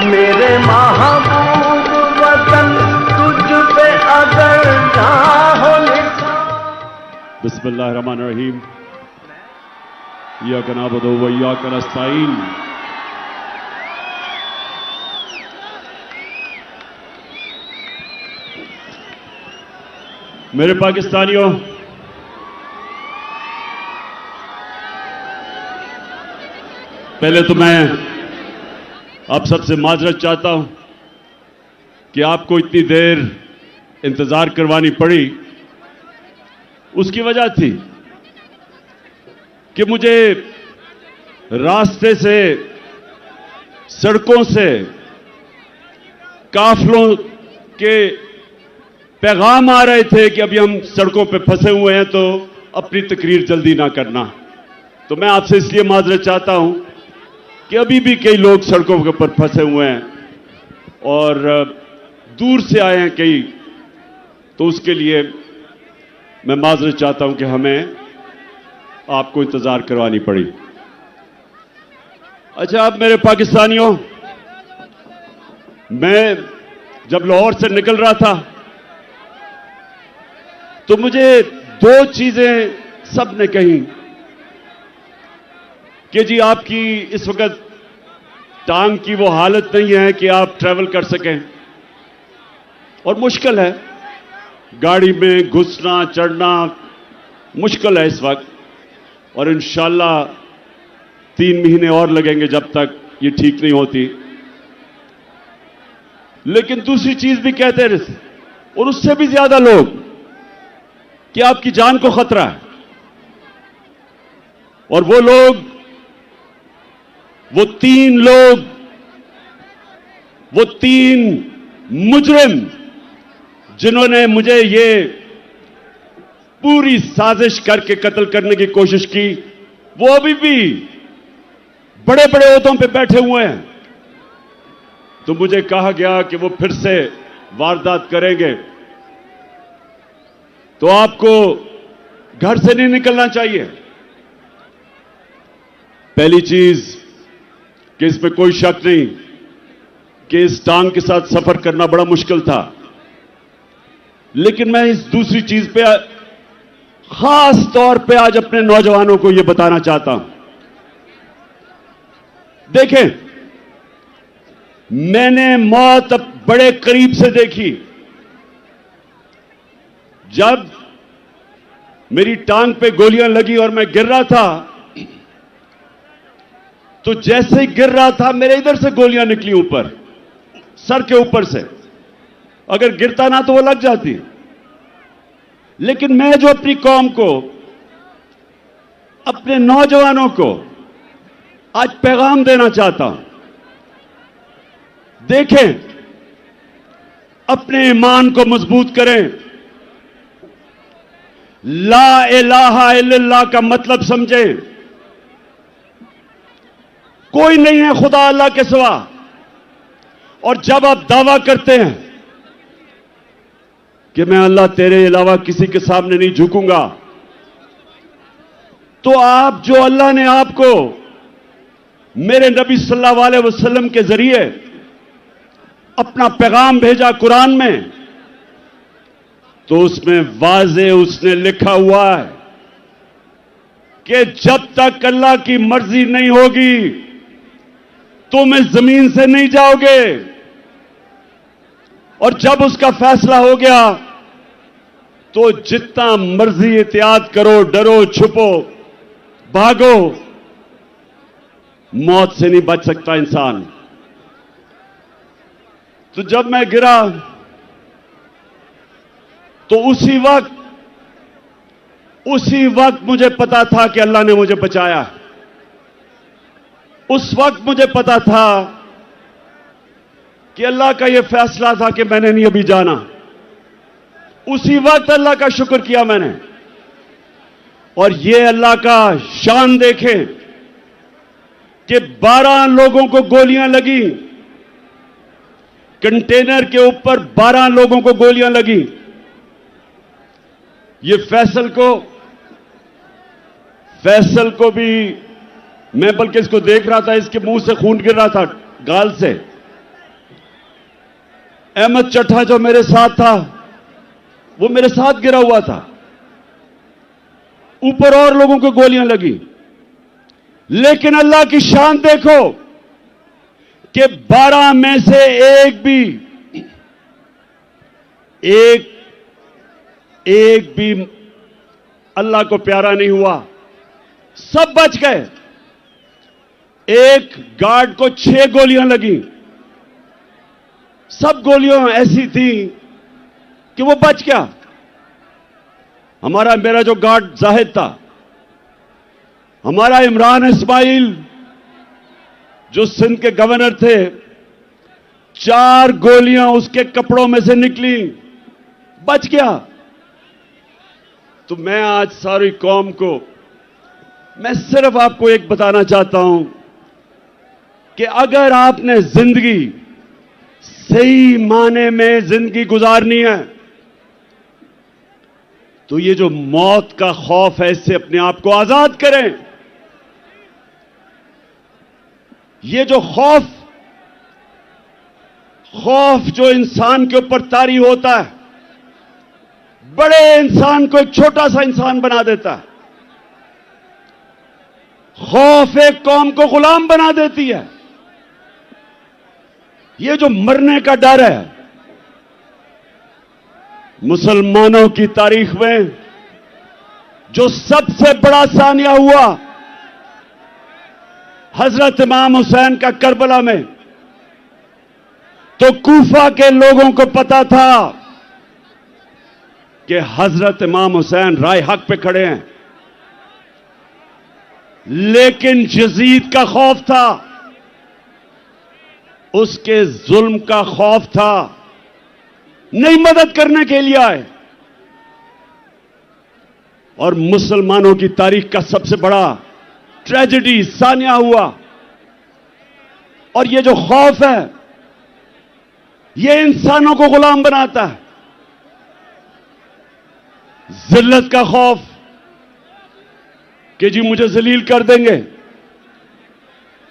मेरे महबूब वतन तुझ पे अगर चाहो बिस्मिल्लाहिर्रहमानिर्रहीम इय्याका नअबुदु व इय्याका नस्तईन। मेरे पाकिस्तानियों, पहले तो मैं आप सबसे माजरत चाहता हूं कि आपको इतनी देर इंतजार करवानी पड़ी। उसकी वजह थी कि मुझे रास्ते से, सड़कों से काफिलों के पैगाम आ रहे थे कि अभी हम सड़कों पे फंसे हुए हैं, तो अपनी तकरीर जल्दी ना करना। तो मैं आपसे इसलिए माजरत चाहता हूं कि अभी भी कई लोग सड़कों के ऊपर फंसे हुए हैं और दूर से आए हैं कई, तो उसके लिए मैं माजरत चाहता हूं कि हमें आपको इंतजार करवानी पड़ी। अच्छा, अब मेरे पाकिस्तानियों, मैं जब लाहौर से निकल रहा था तो मुझे दो चीजें सबने कही कि जी आपकी इस वक्त टांग की वो हालत नहीं है कि आप ट्रैवल कर सकें और मुश्किल है, गाड़ी में घुसना चढ़ना मुश्किल है इस वक्त, और इंशाअल्लाह 3 महीने और लगेंगे जब तक ये ठीक नहीं होती। लेकिन दूसरी चीज भी कहते रहे, और उससे भी ज्यादा लोग, कि आपकी जान को खतरा है। और वो लोग, वो 3 लोग, वो 3 मुजरिम जिन्होंने मुझे ये पूरी साजिश करके कत्ल करने की कोशिश की, वो अभी भी बड़े बड़े ओहदों पे बैठे हुए हैं। तो मुझे कहा गया कि वो फिर से वारदात करेंगे, तो आपको घर से नहीं निकलना चाहिए। पहली चीज कि इसमें कोई शक नहीं कि इस टांग के साथ सफर करना बड़ा मुश्किल था, लेकिन मैं इस दूसरी चीज पे खास तौर पे आज अपने नौजवानों को यह बताना चाहता हूं। देखें, मैंने मौत अब बड़े करीब से देखी। जब मेरी टांग पे गोलियां लगी और मैं गिर रहा था, तो जैसे ही गिर रहा था मेरे इधर से गोलियां निकली ऊपर, सर के ऊपर से। अगर गिरता ना तो वो लग जाती। लेकिन मैं जो अपनी कौम को, अपने नौजवानों को आज पैगाम देना चाहता हूं, देखें, अपने ईमान को मजबूत करें। ला इलाहा इल्लल्लाह का मतलब समझें। कोई नहीं है खुदा अल्लाह के सिवा। और जब आप दावा करते हैं कि मैं अल्लाह तेरे अलावा किसी के सामने नहीं झुकूंगा, तो आप जो अल्लाह ने आपको मेरे नबी सल्लल्लाहु अलैहि वसल्लम के जरिए अपना पैगाम भेजा कुरान में, तो उसमें वाज़े उसने लिखा हुआ है कि जब तक अल्लाह की मर्जी नहीं होगी तुम इस जमीन से नहीं जाओगे, और जब उसका फैसला हो गया तो जितना मर्जी एहतियात करो, डरो, छुपो, भागो, मौत से नहीं बच सकता इंसान। तो जब मैं गिरा तो उसी वक्त मुझे पता था कि अल्लाह ने मुझे बचाया। उस वक्त मुझे पता था कि अल्लाह का यह फैसला था कि मैंने नहीं अभी जाना। उसी वक्त अल्लाह का शुक्र किया मैंने। और यह अल्लाह का शान देखें कि 12 लोगों को गोलियां लगी, कंटेनर के ऊपर 12 लोगों को गोलियां लगी। ये फैसल को भी, मैं बल्कि इसको देख रहा था, इसके मुंह से खून गिर रहा था, गाल से, अहमद चट्टा जो मेरे साथ था, वो मेरे साथ गिरा हुआ था। ऊपर और लोगों को गोलियां लगी, लेकिन अल्लाह की शान देखो कि 12 में से एक भी अल्लाह को प्यारा नहीं हुआ, सब बच गए। एक गार्ड को 6 गोलियां लगी, सब गोलियां ऐसी थी कि वो बच गया। मेरा जो गार्ड जाहिद था, हमारा इमरान इस्माइल जो सिंध के गवर्नर थे, 4 गोलियां उसके कपड़ों में से निकली, बच गया। तो मैं आज सारी कौम को, मैं सिर्फ आपको एक बताना चाहता हूं कि अगर आपने जिंदगी सही माने में जिंदगी गुजारनी है, तो ये जो मौत का खौफ है, इससे अपने आप को आजाद करें। ये जो खौफ जो इंसान के ऊपर तारी होता है, बड़े इंसान को एक छोटा सा इंसान बना देता है। खौफ एक कौम को गुलाम बना देती है। ये जो मरने का डर है, मुसलमानों की तारीख में जो सबसे बड़ा सानिया हुआ, हजरत इमाम हुसैन का करबला में, तो कूफा के लोगों को पता था कि हजरत इमाम हुसैन राय हक पे खड़े हैं, लेकिन यजीद का खौफ था, उसके जुल्म का खौफ था, नहीं मदद करने के लिए आए। और मुसलमानों की तारीख का सबसे बड़ा ट्रेजेडी सानिया हुआ। और ये जो खौफ है, ये इंसानों को गुलाम बनाता है। जिल्लत का खौफ कि जी मुझे जलील कर देंगे।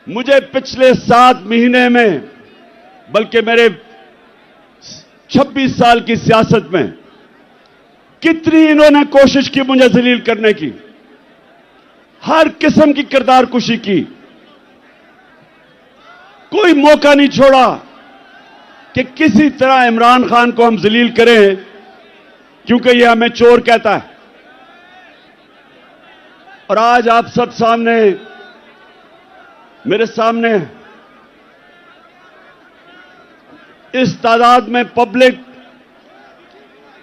मुझे पिछले 7 महीने में, बल्कि मेरे 26 साल की सियासत में, कितनी इन्होंने कोशिश की मुझे जलील करने की, हर किस्म की किरदार कुशी की, कोई मौका नहीं छोड़ा कि किसी तरह इमरान खान को हम जलील करें, क्योंकि ये हमें चोर कहता है। और आज आप सब सामने, मेरे सामने इस तादाद में पब्लिक,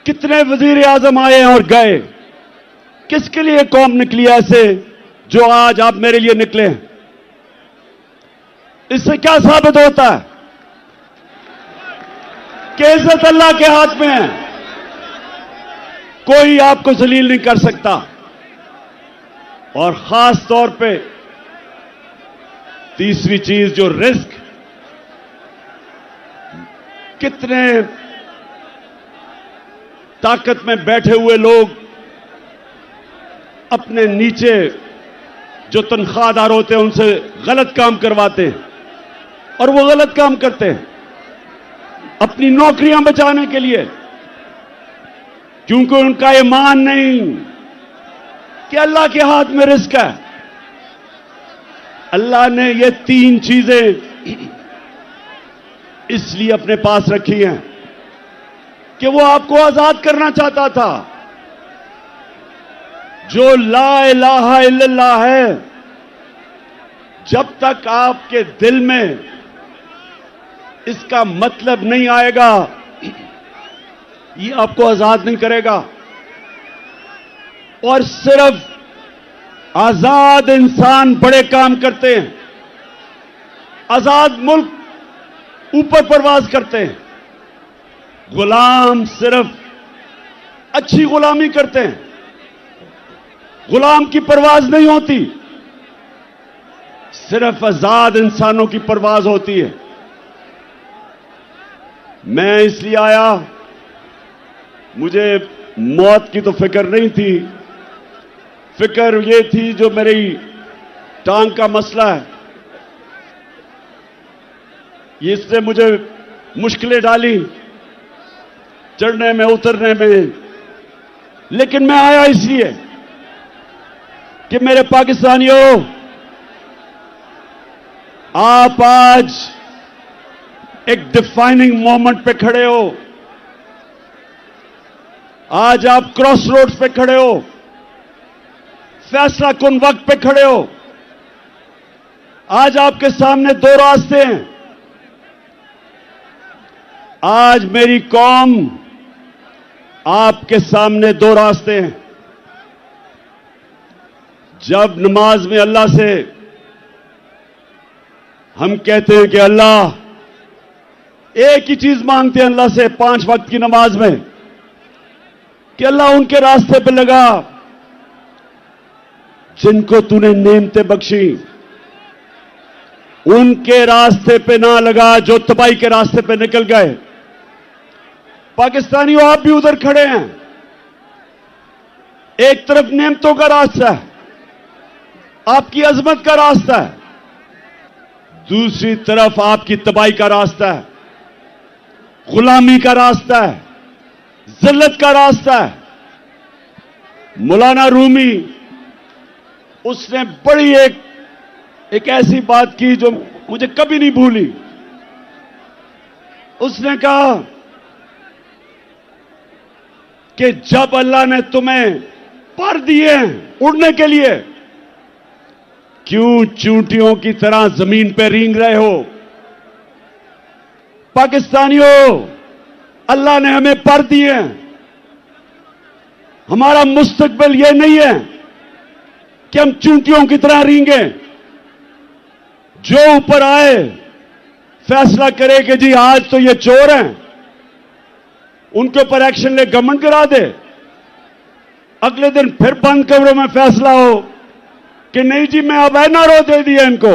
कितने वजीर आजम आए और गए, किसके लिए कौम निकली ऐसे जो आज आप मेरे लिए निकले हैं? इससे क्या साबित होता है कि इज्जत अल्लाह के हाथ में है, कोई आपको जलील नहीं कर सकता। और खास तौर पे तीसरी चीज, जो रिस्क, कितने ताकत में बैठे हुए लोग अपने नीचे जो तनख्वाहदार होते हैं उनसे गलत काम करवाते हैं, और वो गलत काम करते हैं अपनी नौकरियां बचाने के लिए, क्योंकि उनका ईमान नहीं कि अल्लाह के हाथ में रिस्क है। अल्लाह ने ये 3 चीजें इसलिए अपने पास रखी हैं कि वो आपको आजाद करना चाहता था। जो ला इलाहा इल्लल्लाह है, जब तक आपके दिल में इसका मतलब नहीं आएगा, ये आपको आजाद नहीं करेगा। और सिर्फ आजाद इंसान बड़े काम करते हैं, आजाद मुल्क ऊपर परवाज करते हैं। गुलाम सिर्फ अच्छी गुलामी करते हैं, गुलाम की परवाज नहीं होती, सिर्फ आजाद इंसानों की परवाज होती है। मैं इसलिए आया, मुझे मौत की तो फिक्र नहीं थी, फिक्र ये थी जो मेरी टांग का मसला है, इसने मुझे मुश्किलें डाली। चढ़ने में, उतरने में, लेकिन मैं आया इसलिए कि मेरे पाकिस्तानियों, आप आज एक डिफाइनिंग मोमेंट पे खड़े हो। आज आप क्रॉस रोड्स पे खड़े हो, फैसला कुन वक्त पे खड़े हो। आज आपके सामने दो रास्ते हैं। आज मेरी कौम, आपके सामने दो रास्ते हैं। जब नमाज में अल्लाह से हम कहते हैं कि अल्लाह, एक ही चीज मांगते हैं अल्लाह से 5 वक्त की नमाज में कि अल्लाह उनके रास्ते पे लगा जिनको तूने नेमतें बख्शी, उनके रास्ते पे ना लगा जो तबाही के रास्ते पे निकल गए। पाकिस्तानियों, आप भी उधर खड़े हैं। एक तरफ नेमतों का रास्ता है, आपकी अजमत का रास्ता है, दूसरी तरफ आपकी तबाही का रास्ता है, गुलामी का रास्ता है, जिल्लत का रास्ता है। मौलाना रूमी, उसने बड़ी एक ऐसी बात की जो मुझे कभी नहीं भूली। उसने कहा कि जब अल्लाह ने तुम्हें पर दिए हैं उड़ने के लिए, क्यों चूंटियों की तरह जमीन पे रेंग रहे हो? पाकिस्तानियों, अल्लाह ने हमें पर दिए हैं। हमारा मुस्तकबिल यह नहीं है कि हम चूंटियों की तरह रेंगे। जो ऊपर आए फैसला करे कि जी आज तो ये चोर हैं, उनके ऊपर एक्शन ले, गवर्नमेंट गिरा दे। अगले दिन फिर बंद कमरों में फैसला हो कि नहीं जी, मैं अब एनआरओ दे दिया इनको,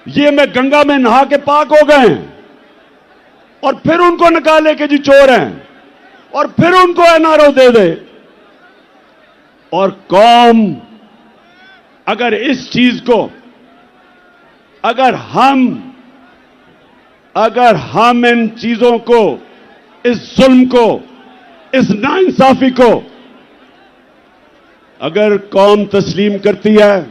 ये मैं गंगा में नहा के पाक हो गए हैं, और फिर उनको निकाले कि जी चोर हैं, और फिर उनको एनआरओ दे दे। और कौम अगर इस चीज को, अगर हम इन चीजों को, इस जुल्म को, इस नाइंसाफी को अगर कौम तस्लीम करती है,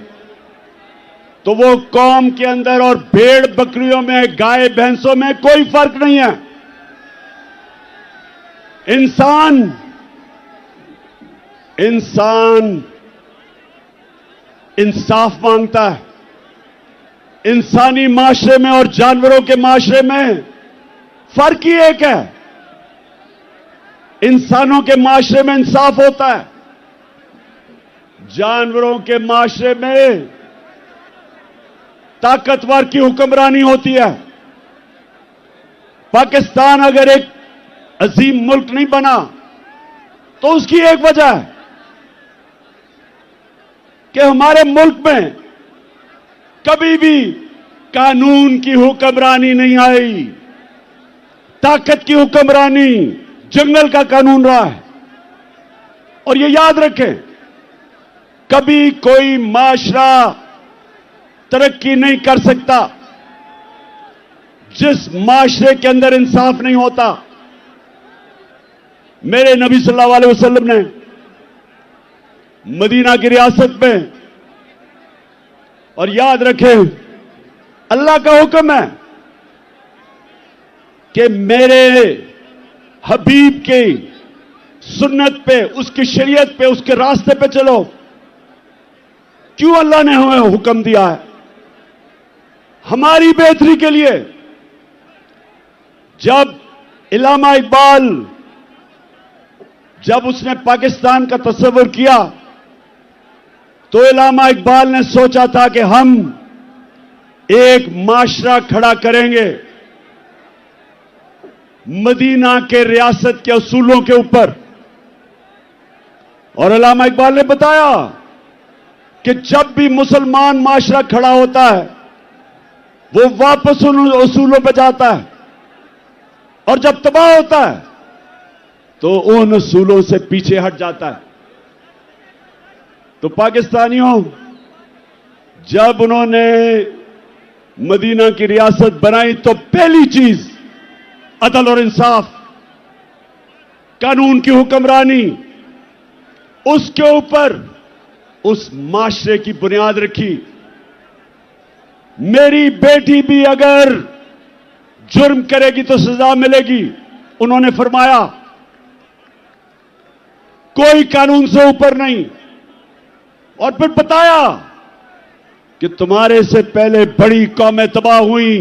तो वो कौम के अंदर और भेड़ बकरियों में, गाय भैंसों में कोई फर्क नहीं है। इंसान इंसाफ मांगता है। इंसानी माशरे में और जानवरों के माशरे में फर्क ही एक है। इंसानों के माशरे में इंसाफ होता है, जानवरों के माशरे में ताकतवर की हुक्मरानी होती है। पाकिस्तान अगर एक अजीम मुल्क नहीं बना तो उसकी एक वजह है कि हमारे मुल्क में कभी भी कानून की हुक्मरानी नहीं आई, ताकत की हुक्मरानी, जंगल का कानून रहा है। और ये याद रखें, कभी कोई माशरा तरक्की नहीं कर सकता जिस माशरे के अंदर इंसाफ नहीं होता। मेरे नबी सल्लल्लाहु अलैहि वसल्लम ने मदीना की रियासत में, और याद रखें अल्लाह का हुक्म है कि मेरे हबीब की सुन्नत पे, उसकी शरीयत पे, उसके रास्ते पे चलो। क्यों अल्लाह ने हमें हुक्म दिया है? हमारी बेहतरी के लिए। जब इल्लामा इकबाल, जब उसने पाकिस्तान का तस्वर किया, तो इल्लामा इकबाल ने सोचा था कि हम एक माशरा खड़ा करेंगे मदीना के रियासत के असूलों के ऊपर। और इल्लामा इकबाल ने बताया कि जब भी मुसलमान माशरा खड़ा होता है, वो वापस उन असूलों पर जाता है, और जब तबाह होता है तो उन असूलों से पीछे हट जाता है। तो पाकिस्तानियों, जब उन्होंने मदीना की रियासत बनाई तो पहली चीज अदल और इंसाफ, कानून की हुक्मरानी, उसके ऊपर उस माशरे की बुनियाद रखी। मेरी बेटी भी अगर जुर्म करेगी तो सजा मिलेगी। उन्होंने फरमाया कोई कानून से ऊपर नहीं। और फिर बताया कि तुम्हारे से पहले बड़ी कौमें तबाह हुई।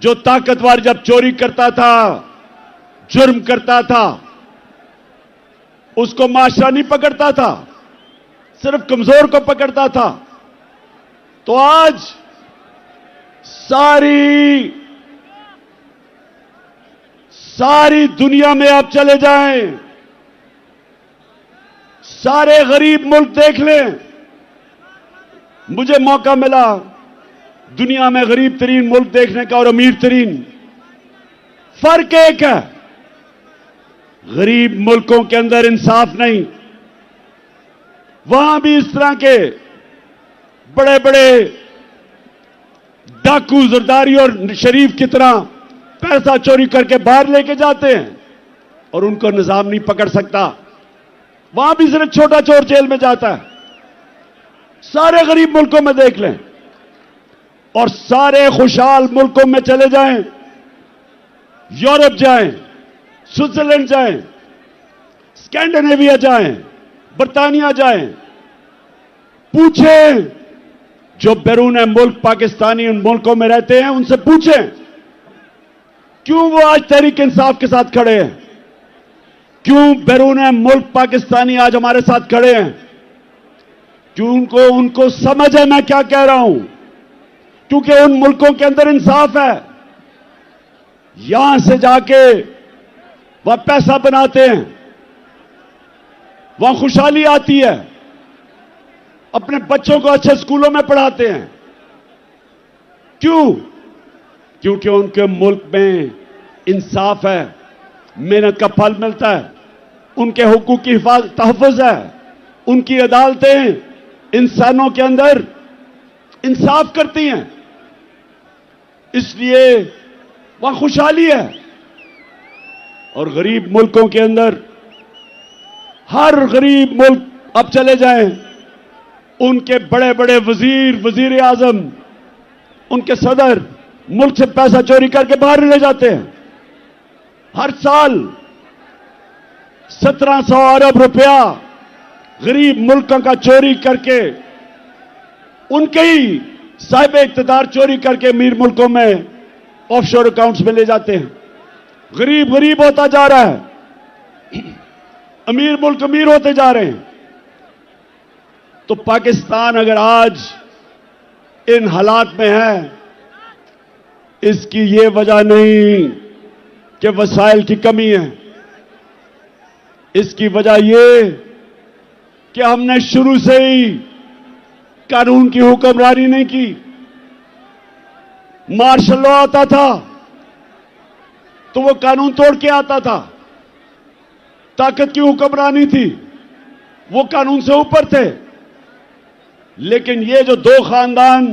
जो ताकतवर जब चोरी करता था, जुर्म करता था, उसको माशरा नहीं पकड़ता था, सिर्फ कमजोर को पकड़ता था। तो आज सारी दुनिया में आप चले जाएं, सारे गरीब मुल्क देख लें। मुझे मौका मिला दुनिया में गरीब तरीन मुल्क देखने का और अमीर तरीन। फर्क एक है, गरीब मुल्कों के अंदर इंसाफ नहीं। वहां भी इस तरह के बड़े बड़े डाकू, जरदारी और शरीफ की तरह पैसा चोरी करके बाहर लेके जाते हैं और उनको निजाम नहीं पकड़ सकता। वहां भी सिर्फ छोटा चोर जेल में जाता है। सारे गरीब मुल्कों में देख लें और सारे खुशहाल मुल्कों में चले जाएं, यूरोप जाएं, स्विट्जरलैंड जाएं, स्कैंडिनेविया जाएं, बर्तानिया जाएं, पूछें जो बैरून मुल्क पाकिस्तानी उन मुल्कों में रहते हैं, उनसे पूछें क्यों वो आज तहरीक इंसाफ के साथ खड़े हैं, क्यों बैरून मुल्क पाकिस्तानी आज हमारे साथ खड़े हैं, क्यों उनको समझ है मैं क्या कह रहा हूं, क्योंकि उन मुल्कों के अंदर इंसाफ है। यहां से जाके वह पैसा बनाते हैं, वहां खुशहाली आती है, अपने बच्चों को अच्छे स्कूलों में पढ़ाते हैं। क्यों? क्योंकि उनके मुल्क में इंसाफ है, मेहनत का फल मिलता है, उनके हुकूक की तहफ़्फ़ुज़ है, उनकी अदालतें इंसानों के अंदर इंसाफ करती हैं, इसलिए वहां खुशहाली है। और गरीब मुल्कों के अंदर हर गरीब मुल्क अब चले जाएं, उनके बड़े बड़े वजीर आजम, उनके सदर मुल्क से पैसा चोरी करके बाहर ले जाते हैं। हर साल 1700 अरब रुपया गरीब मुल्कों का चोरी करके, उनके ही साहिब इख्तिदार चोरी करके अमीर मुल्कों में ऑफशोर अकाउंट्स में ले जाते हैं। गरीब होता जा रहा है, अमीर मुल्क अमीर होते जा रहे हैं। तो पाकिस्तान अगर आज इन हालात में है, इसकी ये वजह नहीं कि वसाइल की कमी है, इसकी वजह ये कि हमने शुरू से ही कानून की हुक्मरानी नहीं की। मार्शल लॉ आता था तो वो कानून तोड़ के आता था, ताकत की हुक्मरानी थी, वो कानून से ऊपर थे। लेकिन ये जो दो खानदान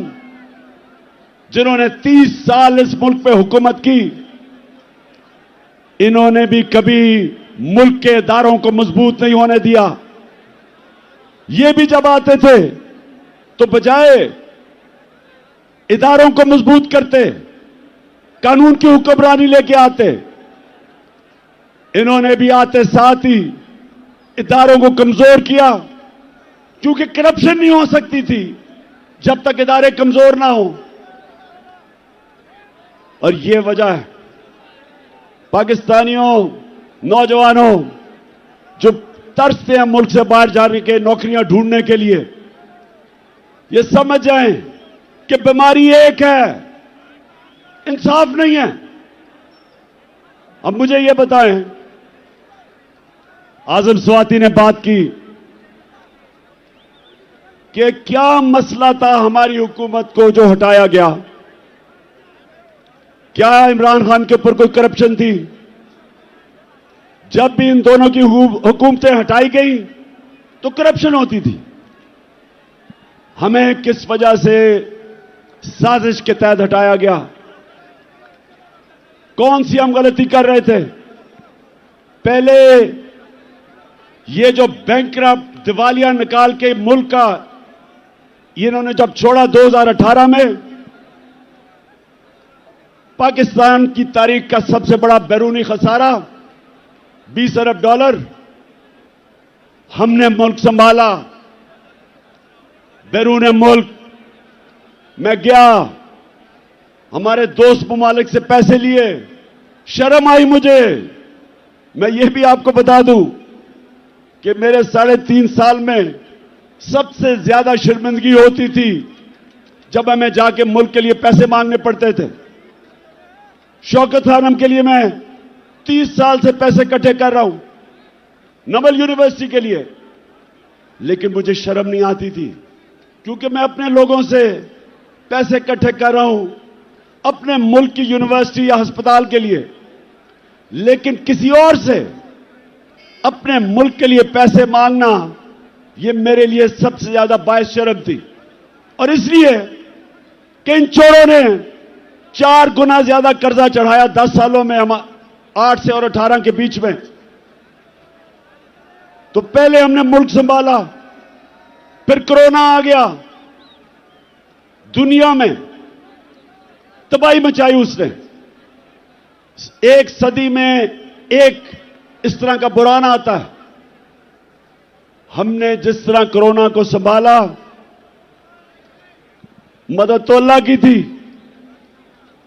जिन्होंने 30 साल इस मुल्क पे हुकूमत की, इन्होंने भी कभी मुल्क के इदारों को मजबूत नहीं होने दिया। ये भी जब आते थे तो बजाय इदारों को मजबूत करते, कानून की हुक्मरानी लेके आते, इन्होंने भी आते साथ ही इदारों को कमजोर किया, क्योंकि करप्शन नहीं हो सकती थी जब तक इदारे कमजोर ना हो। और ये वजह है पाकिस्तानियों, नौजवानों जो तरसते हैं मुल्क से बाहर जाने के, नौकरियां ढूंढने के लिए, ये समझ जाएं कि बीमारी एक है, इंसाफ नहीं है। अब मुझे ये बताएं, आजम स्वाति ने बात की कि क्या मसला था हमारी हुकूमत को जो हटाया गया। क्या इमरान खान के ऊपर कोई करप्शन थी? जब भी इन दोनों की हुकूमतें हटाई गई तो करप्शन होती थी। हमें किस वजह से साजिश के तहत हटाया गया? कौन सी हम गलती कर रहे थे? पहले ये जो बैंकरप्ट दिवालिया निकाल के मुल्क का इन्होंने जब छोड़ा 2018 में, पाकिस्तान की तारीख का सबसे बड़ा बैरूनी खसारा $20 अरब। हमने मुल्क संभाला, बैरून मुल्क मैं गया, हमारे दोस्त ममालिक से पैसे लिए, शर्म आई मुझे। मैं ये भी आपको बता दूं कि मेरे 3.5 साल में सबसे ज्यादा शर्मिंदगी होती थी जब हमें जाके मुल्क के लिए पैसे मांगने पड़ते थे। शौकत खानम के लिए मैं 30 साल से पैसे इकट्ठे कर रहा हूं, नवल यूनिवर्सिटी के लिए, लेकिन मुझे शर्म नहीं आती थी क्योंकि मैं अपने लोगों से पैसे इकट्ठे कर रहा हूं अपने मुल्क की यूनिवर्सिटी या अस्पताल के लिए, लेकिन किसी और से अपने मुल्क के लिए पैसे मांगना यह मेरे लिए सबसे ज्यादा बायस शर्म थी। और इसलिए कि इन चोरों ने 4 गुना ज्यादा कर्जा चढ़ाया 10 सालों में, हम 8 से और 18 के बीच में। तो पहले हमने मुल्क संभाला, फिर कोरोना आ गया, दुनिया में तबाही मचाई उसने। एक सदी में एक इस तरह का बुराना आता है। हमने जिस तरह कोरोना को संभाला, मदद तो अल्लाह की थी,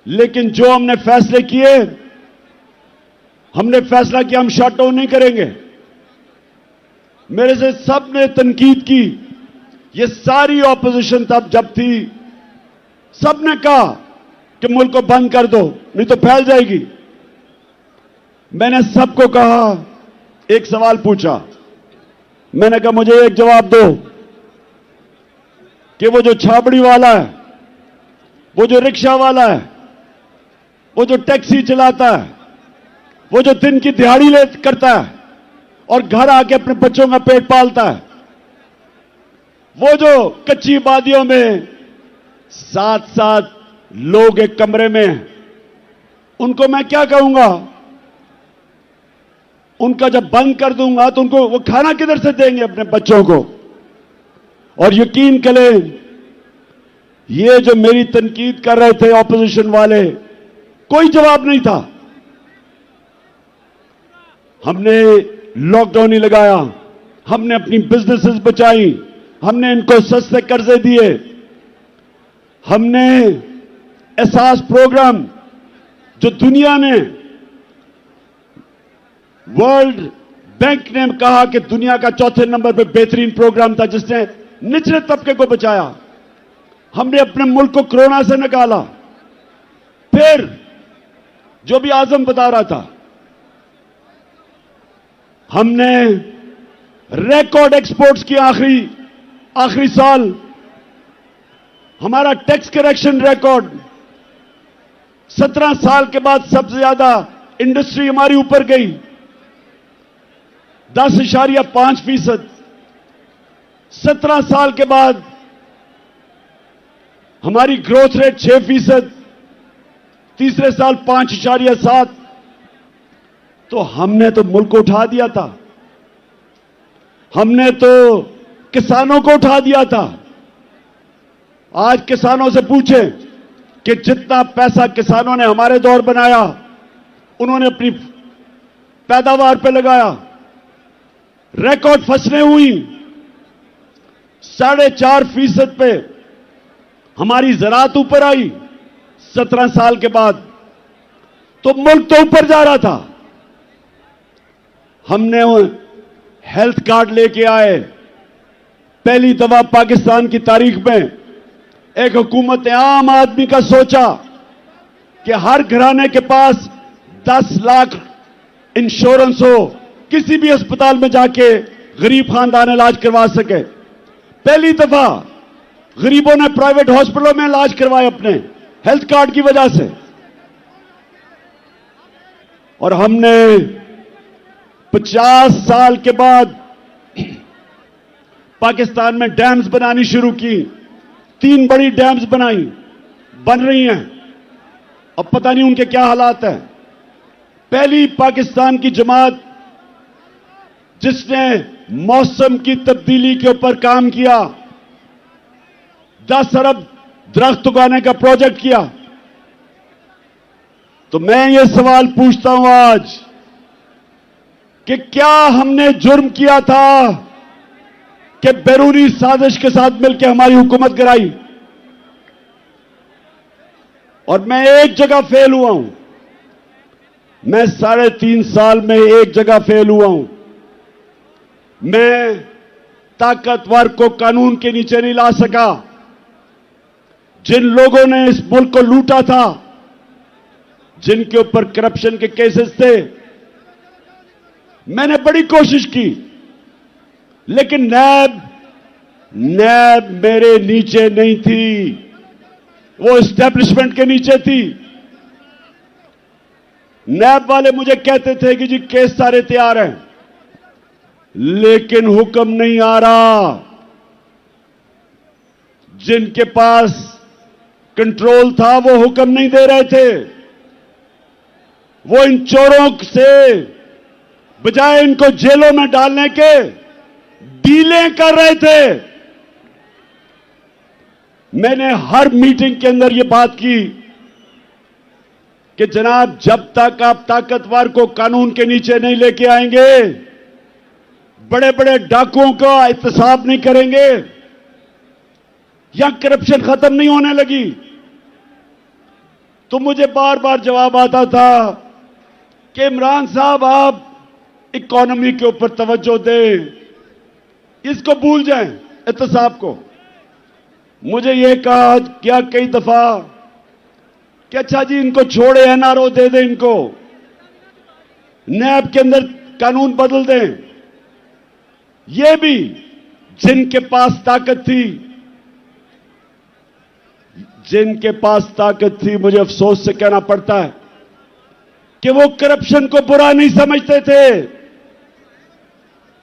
लेकिन जो हमने फैसले किए, हमने फैसला किया हम शट डाउन नहीं करेंगे। मेरे से सबने तनकीद की, ये सारी ऑपोजिशन तब जब थी, सबने कहा कि मुल्क को बंद कर दो नहीं तो फैल जाएगी। मैंने सबको कहा, एक सवाल पूछा, मैंने कहा मुझे एक जवाब दो कि वो जो छाबड़ी वाला है, वो जो रिक्शा वाला है, वो जो टैक्सी चलाता है, वो जो दिन की दिहाड़ी ले करता है और घर आके अपने बच्चों का पेट पालता है, वो जो कच्ची वादियों में 7-7 लोग एक कमरे में हैं, उनको मैं क्या कहूंगा? उनका जब बंद कर दूंगा तो उनको वो खाना किधर से देंगे अपने बच्चों को? और यकीन करें, ये जो मेरी तनकीद कर रहे थे ऑपोजिशन वाले, कोई जवाब नहीं था। हमने लॉकडाउन ही लगाया, हमने अपनी बिजनेसेस बचाई, हमने इनको सस्ते कर्जे दिए, हमने एहसास प्रोग्राम जो दुनिया ने, वर्ल्ड बैंक ने कहा कि दुनिया का 4थे नंबर पर बेहतरीन प्रोग्राम था जिसने निचले तबके को बचाया, हमने अपने मुल्क को कोरोना से निकाला। फिर जो भी आजम बता रहा था, हमने रिकॉर्ड एक्सपोर्ट्स की। आखिरी साल हमारा टैक्स करेक्शन रिकॉर्ड, 17 साल के बाद सबसे ज्यादा इंडस्ट्री हमारी ऊपर गई, 10.5%। 17 साल के बाद हमारी ग्रोथ रेट 6%, तीसरे साल 5.7। तो हमने तो मुल्क को उठा दिया था, हमने तो किसानों को उठा दिया था। आज किसानों से पूछें कि जितना पैसा किसानों ने हमारे दौर बनाया, उन्होंने अपनी पैदावार पे लगाया, रिकॉर्ड फसलें हुई, 4.5% पे हमारी ज़राअत ऊपर आई 17 साल के बाद। तो मुल्क तो ऊपर जा रहा था। हमने हेल्थ कार्ड लेके आए, पहली दफा पाकिस्तान की तारीख में एक हुकूमत ने आम आदमी का सोचा कि हर घराने के पास 10 लाख इंश्योरेंस हो, किसी भी अस्पताल में जाके गरीब खानदान इलाज करवा सके। पहली दफा गरीबों ने प्राइवेट हॉस्पिटलों में इलाज करवाए अपने हेल्थ कार्ड की वजह से। और हमने 50 साल के बाद पाकिस्तान में डैम्स बनानी शुरू की। 3 बड़ी डैम्स बन रही हैं, अब पता नहीं उनके क्या हालात हैं। पहली पाकिस्तान की जमात जिसने मौसम की तब्दीली के ऊपर काम किया, 10 अरब दरख्त उगाने का प्रोजेक्ट किया। तो मैं ये सवाल पूछता हूं आज कि क्या हमने जुर्म किया था कि बैरूनी साजिश के साथ मिलकर हमारी हुकूमत गिराई? और मैं एक जगह फेल हुआ हूं। मैं 3.5 साल में एक जगह फेल हुआ हूं। मैं ताकतवर को कानून के नीचे नहीं ला सका। जिन लोगों ने इस मुल्क को लूटा था, जिनके ऊपर करप्शन के केसेस थे, मैंने बड़ी कोशिश की, लेकिन नैब मेरे नीचे नहीं थी, वो एस्टेब्लिशमेंट के नीचे थी। नैब वाले मुझे कहते थे कि जी केस सारे तैयार हैं, लेकिन हुक्म नहीं आ रहा। जिनके पास कंट्रोल था वो हुक्म नहीं दे रहे थे। वो इन चोरों से बजाय इनको जेलों में डालने के डीलें कर रहे थे। मैंने हर मीटिंग के अंदर यह बात की कि जनाब, जब तक आप ताकतवर को कानून के नीचे नहीं लेके आएंगे, बड़े बड़े डाकुओं का एहतसाब नहीं करेंगे, या करप्शन खत्म नहीं होने लगी। तो मुझे बार बार जवाब आता था कि इमरान साहब, आप इकोनॉमी के ऊपर तवज्जो दें, इसको भूल जाएं, एहतसाब को। मुझे यह कहा क्या कई दफा कि अच्छा जी, इनको छोड़े, एनआरओ दे दें, इनको नैब के अंदर कानून बदल दें। ये भी जिनके पास ताकत थी, मुझे अफसोस से कहना पड़ता है कि वो करप्शन को बुरा नहीं समझते थे।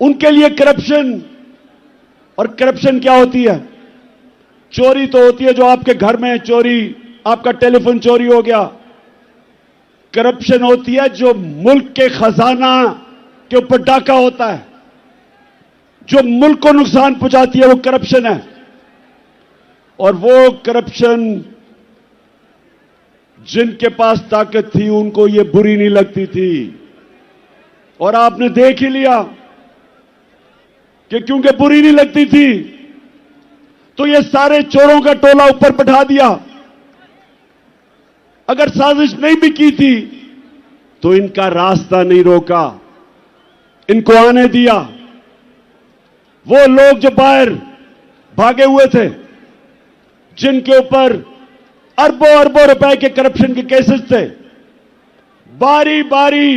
उनके लिए करप्शन, और करप्शन क्या होती है? चोरी तो होती है जो आपके घर में चोरी, आपका टेलीफोन चोरी हो गया। करप्शन होती है जो मुल्क के खजाना के ऊपर डाका होता है, जो मुल्क को नुकसान पहुंचाती है, वो करप्शन है। और वो करप्शन जिनके पास ताकत थी उनको ये बुरी नहीं लगती थी। और आपने देख ही लिया कि क्योंकि बुरी नहीं लगती थी तो ये सारे चोरों का टोला ऊपर बैठा दिया। अगर साजिश नहीं भी की थी तो इनका रास्ता नहीं रोका, इनको आने दिया। वो लोग जो बाहर भागे हुए थे, जिनके ऊपर अरबों अरबों रुपए के करप्शन के केसेस थे, बारी बारी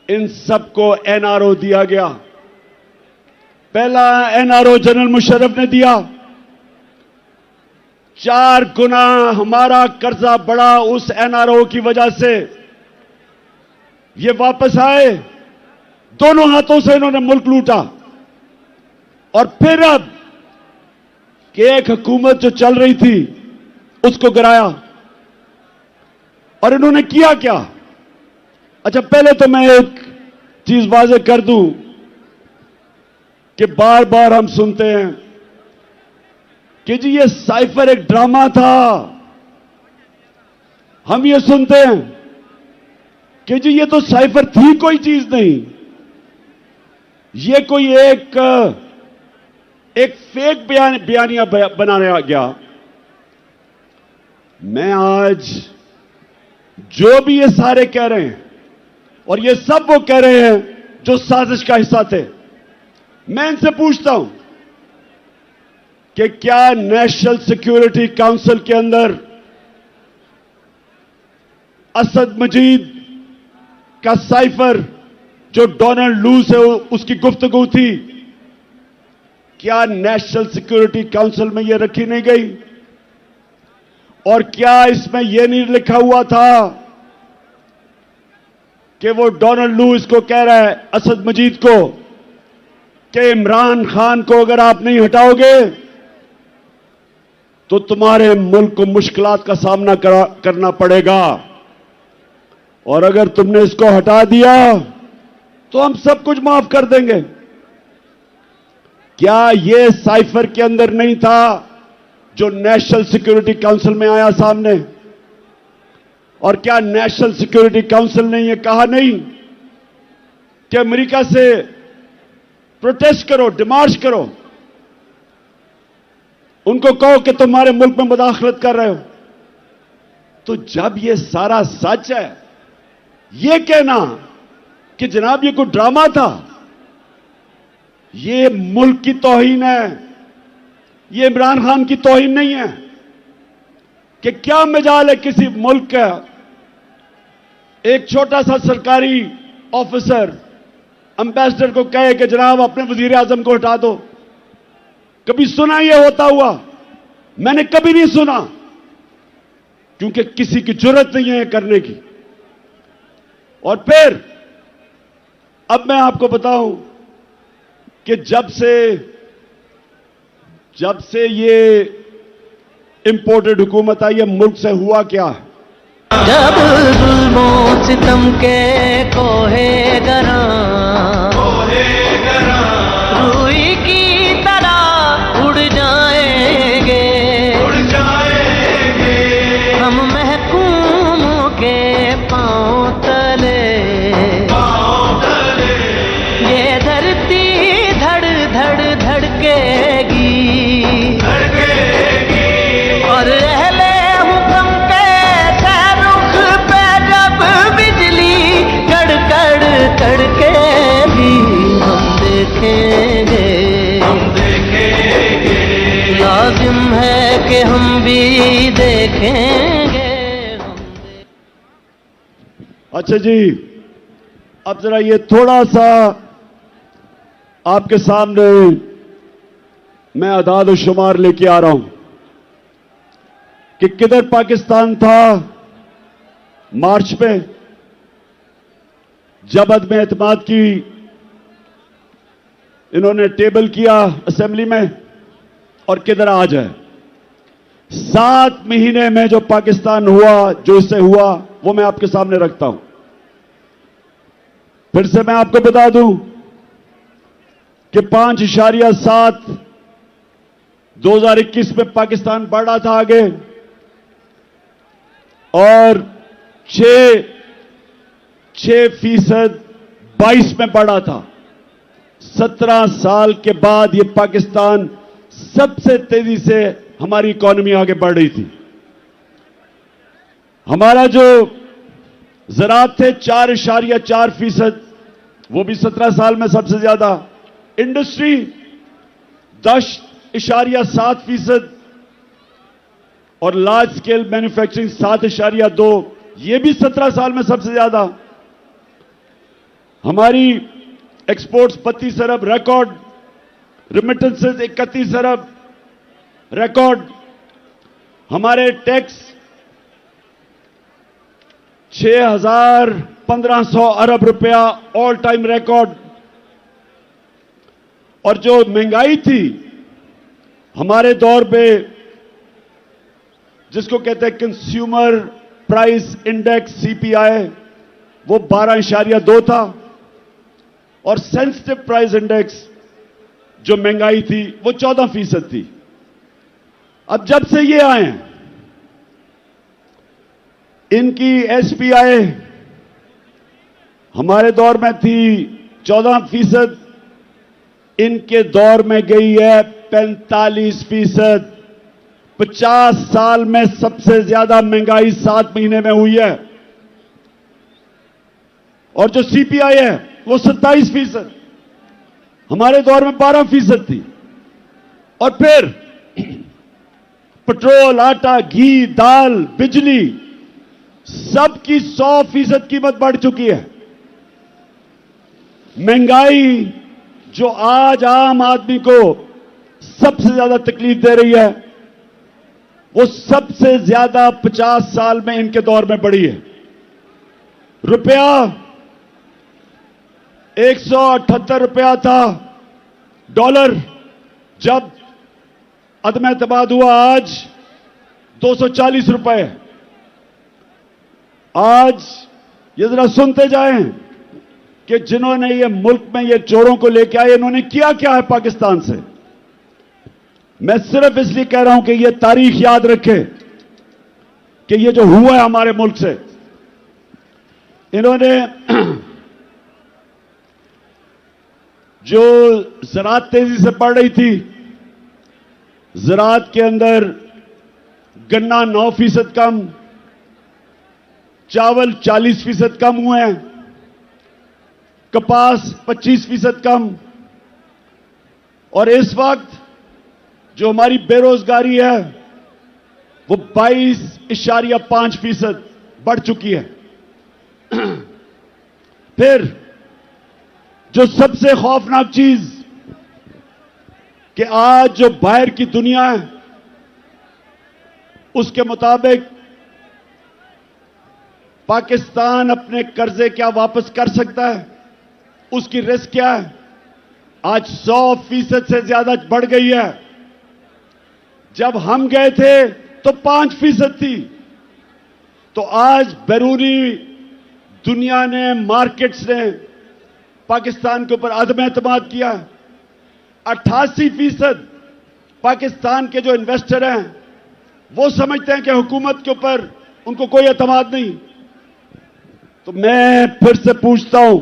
इन सबको एनआरओ दिया गया। पहला एनआरओ जनरल मुशर्रफ ने दिया। 4 गुना हमारा कर्जा बढ़ा उस एनआरओ की वजह से। ये वापस आए, दोनों हाथों से इन्होंने मुल्क लूटा। और फिर अब कि एक हुकूमत जो चल रही थी उसको गिराया। और इन्होंने किया क्या? अच्छा, पहले तो मैं एक चीज वाज़ेह कर दूं कि बार बार हम सुनते हैं कि जी ये साइफर एक ड्रामा था। हम ये सुनते हैं कि जी ये तो साइफर थी कोई चीज नहीं, ये कोई एक फेक बयानिया बनाया गया। मैं आज जो भी ये सारे कह रहे हैं, और ये सब वो कह रहे हैं जो साजिश का हिस्सा थे, मैं इनसे पूछता हूं कि क्या नेशनल सिक्योरिटी काउंसिल के अंदर असद मजीद का साइफर जो डोनाल्ड लू से उसकी गुफ्तगू थी, क्या नेशनल सिक्योरिटी काउंसिल में यह रखी नहीं गई? और क्या इसमें यह नहीं लिखा हुआ था कि वो डोनाल्ड लू इसको कह रहा है असद मजीद को कि इमरान खान को अगर आप नहीं हटाओगे तो तुम्हारे मुल्क को मुश्किलात का सामना करना पड़ेगा, और अगर तुमने इसको हटा दिया तो हम सब कुछ माफ कर देंगे। क्या यह साइफर के अंदर नहीं था जो नेशनल सिक्योरिटी काउंसिल में आया सामने? और क्या नेशनल सिक्योरिटी काउंसिल ने यह कहा नहीं कि अमेरिका से प्रोटेस्ट करो, डिमार्च करो, उनको कहो कि तुम्हारे मुल्क में मुदाखलत कर रहे हो? तो जब यह सारा सच है, यह कहना कि जनाब ये कोई ड्रामा था, ये मुल्क की तौहीन है, ये इमरान खान की तौहीन नहीं है। कि क्या मजाल है किसी मुल्क का एक छोटा सा सरकारी ऑफिसर एम्बेसडर को कहे कि जनाब अपने वजीर आजम को हटा दो? कभी सुना यह होता हुआ? मैंने कभी नहीं सुना, क्योंकि किसी की जरूरत नहीं है करने की। और फिर अब मैं आपको बताऊं कि जब से ये इंपोर्टेड हुकूमत आई है, मुल्क से हुआ क्या है? जब जुल्मो सितम के कोहे गरा रूई की तरह उड़ जाएंगे हम महकूमों के पांव तले। ये धरती धड़ धड़ धड़केगी और अहले हुक्म के रुख पे जब बिजली कड़कड़ कड़केगी हम देखेंगे लाजिम है कि हम भी देखेंगे। अच्छा जी, अब जरा ये थोड़ा सा आपके सामने मैं अदाद और शुमार लेके आ रहा हूं कि किधर पाकिस्तान था मार्च में जब अदम एतमाद की इन्होंने टेबल किया असेंबली में, और किधर आज है। 7 महीने में जो पाकिस्तान हुआ, जो इससे हुआ, वो मैं आपके सामने रखता हूं। फिर से मैं आपको बता दूं कि 5.7 2021 में पाकिस्तान बढ़ रहा था आगे, और 6% 22 में बढ़ा था। 17 साल के बाद ये पाकिस्तान सबसे तेजी से हमारी इकॉनमी आगे बढ़ रही थी। हमारा जो ज़राअत थे 4.4%, वो भी 17 साल में सबसे ज्यादा। इंडस्ट्री 10.7% और लार्ज स्केल मैन्युफैक्चरिंग 7.2, ये भी 17 साल में सबसे ज्यादा। हमारी एक्सपोर्ट्स 32 अरब रिकॉर्ड, रिमिटेंसेस 31 अरब रिकॉर्ड। हमारे टैक्स 6,1500 अरब रुपया ऑल टाइम रिकॉर्ड। और जो महंगाई थी हमारे दौर पे, जिसको कहते हैं कंज्यूमर प्राइस इंडेक्स सीपीआई, वो 12.2 था। और सेंसिटिव प्राइस इंडेक्स जो महंगाई थी वो 14% थी। अब जब से ये आए हैं, इनकी एसपीआई हमारे दौर में थी 14%, इनके दौर में गई है 45%। 50 साल में सबसे ज्यादा महंगाई 7 महीने में हुई है। और जो सीपीआई है वो 27%, हमारे दौर में 12% थी। और फिर पेट्रोल, आटा, घी, दाल, बिजली, सबकी 100% कीमत बढ़ चुकी है। महंगाई जो आज आम आदमी को सबसे ज्यादा तकलीफ दे रही है, वो सबसे ज्यादा 50 साल में इनके दौर में बढ़ी है। रुपया 178 रुपया था डॉलर जब अदम एतमाद हुआ, आज 240 रुपए। आज ये जरा सुनते जाएं, कि जिन्होंने ये मुल्क में ये चोरों को लेके आए, इन्होंने किया क्या है पाकिस्तान से। मैं सिर्फ इसलिए कह रहा हूं कि ये तारीख याद रखे कि ये जो हुआ है हमारे मुल्क से, इन्होंने जो ज़राअत तेजी से बढ़ रही थी, ज़राअत के अंदर गन्ना 9% कम, चावल 40% कम हुए हैं, कपास 25% कम, और इस वक्त जो हमारी बेरोजगारी है वो 22.5% बढ़ चुकी है। फिर जो सबसे खौफनाक चीज कि आज जो बाहर की दुनिया है उसके मुताबिक पाकिस्तान अपने कर्जे क्या वापस कर सकता है, उसकी रिस्क क्या है, आज 100% से ज्यादा बढ़ गई है। जब हम गए थे तो 5% थी। तो आज बैरूनी दुनिया ने, मार्केट्स ने पाकिस्तान के ऊपर अदम एतमाद किया। 88% पाकिस्तान के जो इन्वेस्टर हैं वो समझते हैं कि हुकूमत के ऊपर उनको कोई एतमाद नहीं। तो मैं फिर से पूछता हूं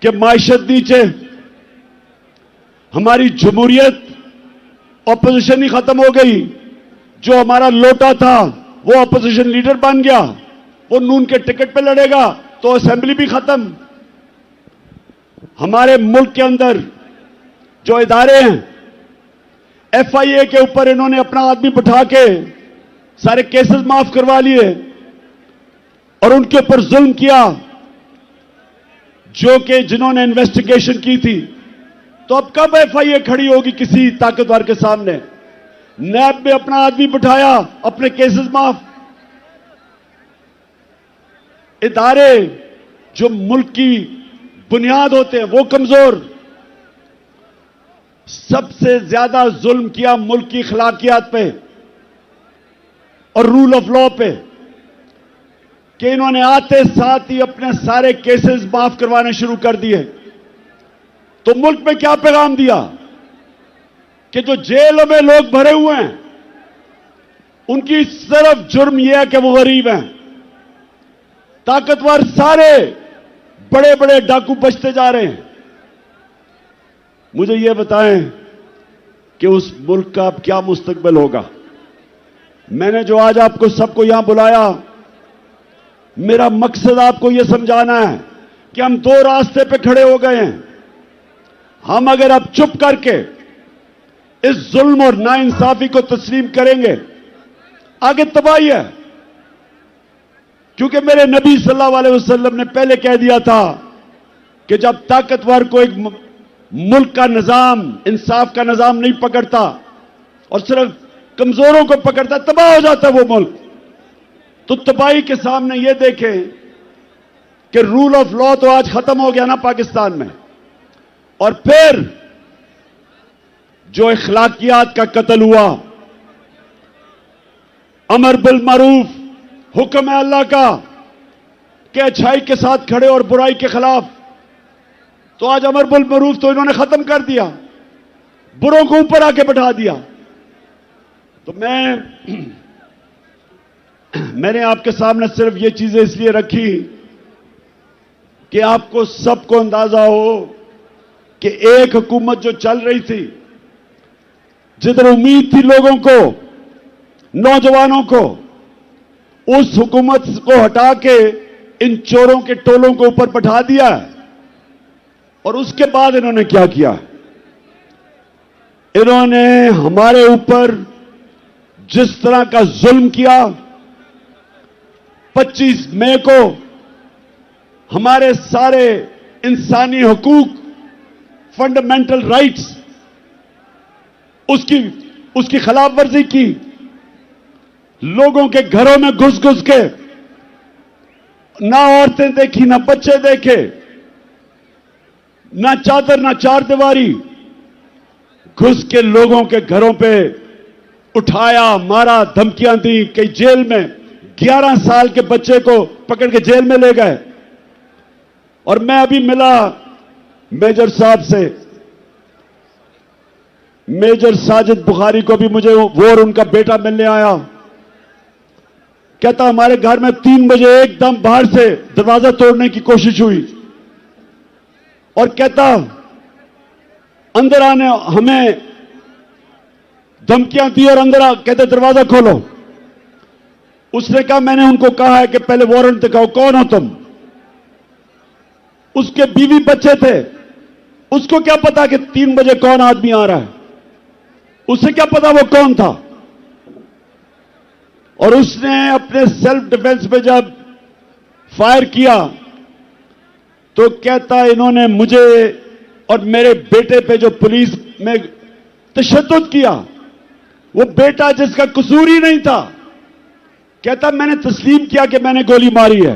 कि माइशत नीचे, हमारी जमहूरियत ऑपोजिशन ही खत्म हो गई। जो हमारा लोटा था वो ऑपोजिशन लीडर बन गया, वो नून के टिकट पे लड़ेगा तो असेंबली भी खत्म। हमारे मुल्क के अंदर जो इदारे हैं, FIA के ऊपर इन्होंने अपना आदमी बिठा के सारे केसेस माफ करवा लिए और उनके ऊपर जुल्म किया, जो कि जिन्होंने इन्वेस्टिगेशन की थी। तो अब कब FIA खड़ी होगी किसी ताकतवर के सामने? नैब में अपना आदमी बिठाया, अपने केसेस माफ। इदारे जो मुल्क की बुनियाद होते हैं वो कमजोर। सबसे ज्यादा जुल्म किया मुल्क की अखलाकियात पे और रूल ऑफ लॉ पे कि इन्होंने आते साथ ही अपने सारे केसेस माफ करवाने शुरू कर दिए। तो मुल्क में क्या पैगाम दिया कि जो जेलों में लोग भरे हुए हैं उनकी सिर्फ जुर्म यह है कि वो गरीब हैं। ताकतवर सारे बड़े बड़े डाकू बचते जा रहे हैं। मुझे यह बताएं कि उस मुल्क का अब क्या मुस्तकबिल होगा। मैंने जो आज आपको सबको यहां बुलाया, मेरा मकसद आपको यह समझाना है कि हम दो रास्ते पे खड़े हो गए हैं। हम अगर अब चुप करके इस जुल्म और नाइंसाफी को तस्लीम करेंगे, आगे तबाही है। क्योंकि मेरे नबी सल्लल्लाहु अलैहि वसल्लम ने पहले कह दिया था कि जब ताकतवर को एक मुल्क का निजाम, इंसाफ का निजाम नहीं पकड़ता और सिर्फ कमजोरों को पकड़ता, तबाह हो जाता है वो मुल्क। तो तबाही के सामने ये देखें कि रूल ऑफ लॉ तो आज खत्म हो गया ना पाकिस्तान में, और फिर जो अखलाकियात का कत्ल हुआ, अमर बिल मारूफ, हुक्म है अल्लाह का कि अच्छाई के साथ खड़े और बुराई के खिलाफ। तो आज अमर बिल मारूफ तो इन्होंने खत्म कर दिया, बुरों को ऊपर आके बैठा दिया। तो मैंने आपके सामने सिर्फ ये चीजें इसलिए रखी कि आपको सबको अंदाजा हो कि एक हुकूमत जो चल रही थी, जिधर उम्मीद थी लोगों को, नौजवानों को, उस हुकूमत को हटा के इन चोरों के टोलों को ऊपर बैठा दिया। और उसके बाद इन्होंने क्या किया? इन्होंने हमारे ऊपर जिस तरह का जुल्म किया, 25 मई को हमारे सारे इंसानी हकूक, फंडामेंटल राइट्स, उसकी खिलाफ वर्जी की। लोगों के घरों में घुस घुस के ना औरतें देखी, ना बच्चे देखे, ना चादर, ना चार दीवारी, घुस के लोगों के घरों पे उठाया, मारा, धमकियां दी। कई जेल में 11 साल के बच्चे को पकड़ के जेल में ले गए। और मैं अभी मिला मेजर साहब से, मेजर साजिद बुखारी को भी मुझे वो और उनका बेटा मिलने आया। कहता हमारे घर में 3 बजे एकदम बाहर से दरवाजा तोड़ने की कोशिश हुई और कहता अंदर आने हमें धमकियां दी और अंदर कहते दरवाजा खोलो। उसने कहा मैंने उनको कहा है कि पहले वारंट दिखाओ, कौन हो तुम? उसके बीवी बच्चे थे, उसको क्या पता कि 3 बजे कौन आदमी आ रहा है? उसे क्या पता वो कौन था? और उसने अपने सेल्फ डिफेंस में जब फायर किया तो कहता इन्होंने मुझे और मेरे बेटे पे जो पुलिस में तशद्दुद किया, वो बेटा जिसका कसूर ही नहीं था, कहता मैंने तस्लीम किया कि मैंने गोली मारी है।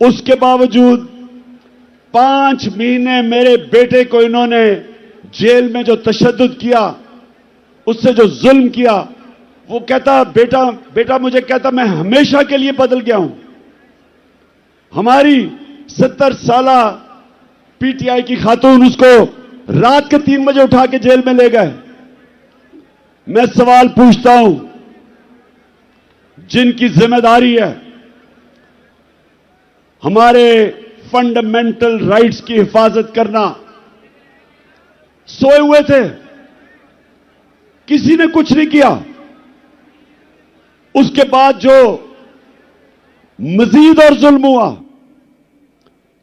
उसके बावजूद 5 महीने मेरे बेटे को इन्होंने जेल में जो तशद्दुद किया, उससे जो जुल्म किया, वो कहता बेटा मुझे कहता मैं हमेशा के लिए बदल गया हूं। हमारी 70 साला पीटीआई की खातून उसको रात के 3 बजे उठा के जेल में ले गए। मैं सवाल पूछता हूं, जिनकी जिम्मेदारी है हमारे फंडामेंटल राइट्स की हिफाजत करना, सोए हुए थे, किसी ने कुछ नहीं किया। उसके बाद जो मजीद और जुल्म हुआ,